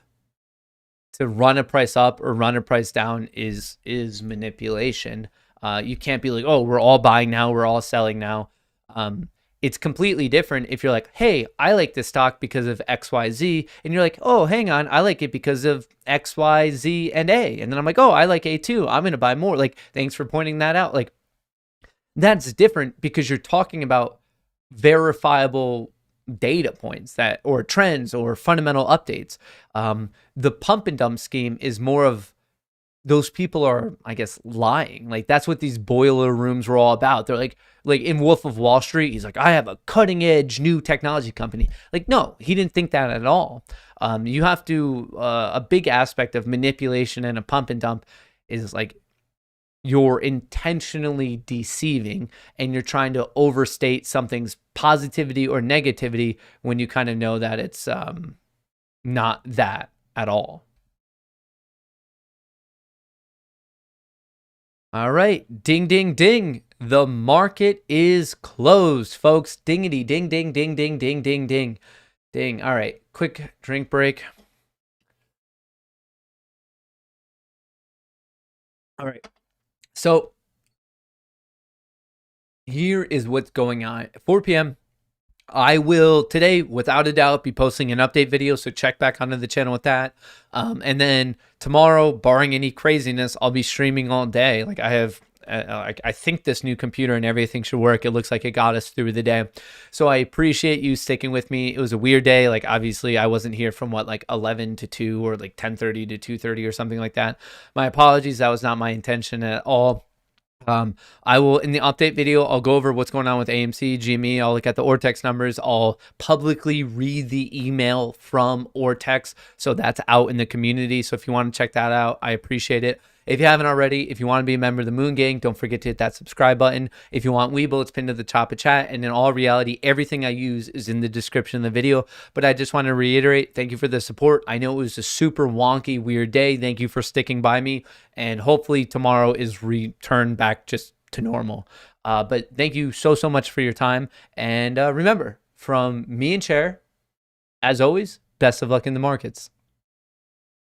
to run a price up or run a price down is manipulation. You can't be like, oh, we're all buying now, we're all selling now. It's completely different if you're like, hey, I like this stock because of XYZ. And you're like, oh, hang on, I like it because of XYZ and A. And then I'm like, oh, I like A too. I'm going to buy more. Like, thanks for pointing that out. Like, that's different because you're talking about verifiable data points that or trends or fundamental updates. The pump and dump scheme is more of those people are, I guess, lying. Like that's what these boiler rooms were all about. They're like in Wolf of Wall Street, he's like, I have a cutting edge new technology company. Like, no, he didn't think that at all. You have to, a big aspect of manipulation and a pump and dump is like you're intentionally deceiving and you're trying to overstate something's positivity or negativity when you kind of know that it's not that at all. All right. Ding, ding, ding. The market is closed, folks. Dingity, ding, ding, ding, ding, ding, ding, ding, ding. All right. Quick drink break. All right. So here is what's going on. At 4 p.m., I will today, without a doubt, be posting an update video. So check back onto the channel with that. And then tomorrow, barring any craziness, I'll be streaming all day. Like I have, I think this new computer and everything should work. It looks like it got us through the day. So I appreciate you sticking with me. It was a weird day. Like obviously I wasn't here from like 11 to 2 or like 10:30 to 2:30 or something like that. My apologies. That was not my intention at all. I will, in the update video, I'll go over what's going on with AMC, GME. I'll look at the Ortex numbers. I'll publicly read the email from Ortex. So that's out in the community. So if you want to check that out, I appreciate it. If you haven't already, if you want to be a member of the Moon Gang, don't forget to hit that subscribe button. If you want Weeble, it's pinned to the top of chat. And in all reality, everything I use is in the description of the video. But I just want to reiterate, thank you for the support. I know it was a super wonky, weird day. Thank you for sticking by me. And hopefully tomorrow is returned back just to normal. But thank you so much for your time. And remember, from me and Chair, as always, best of luck in the markets.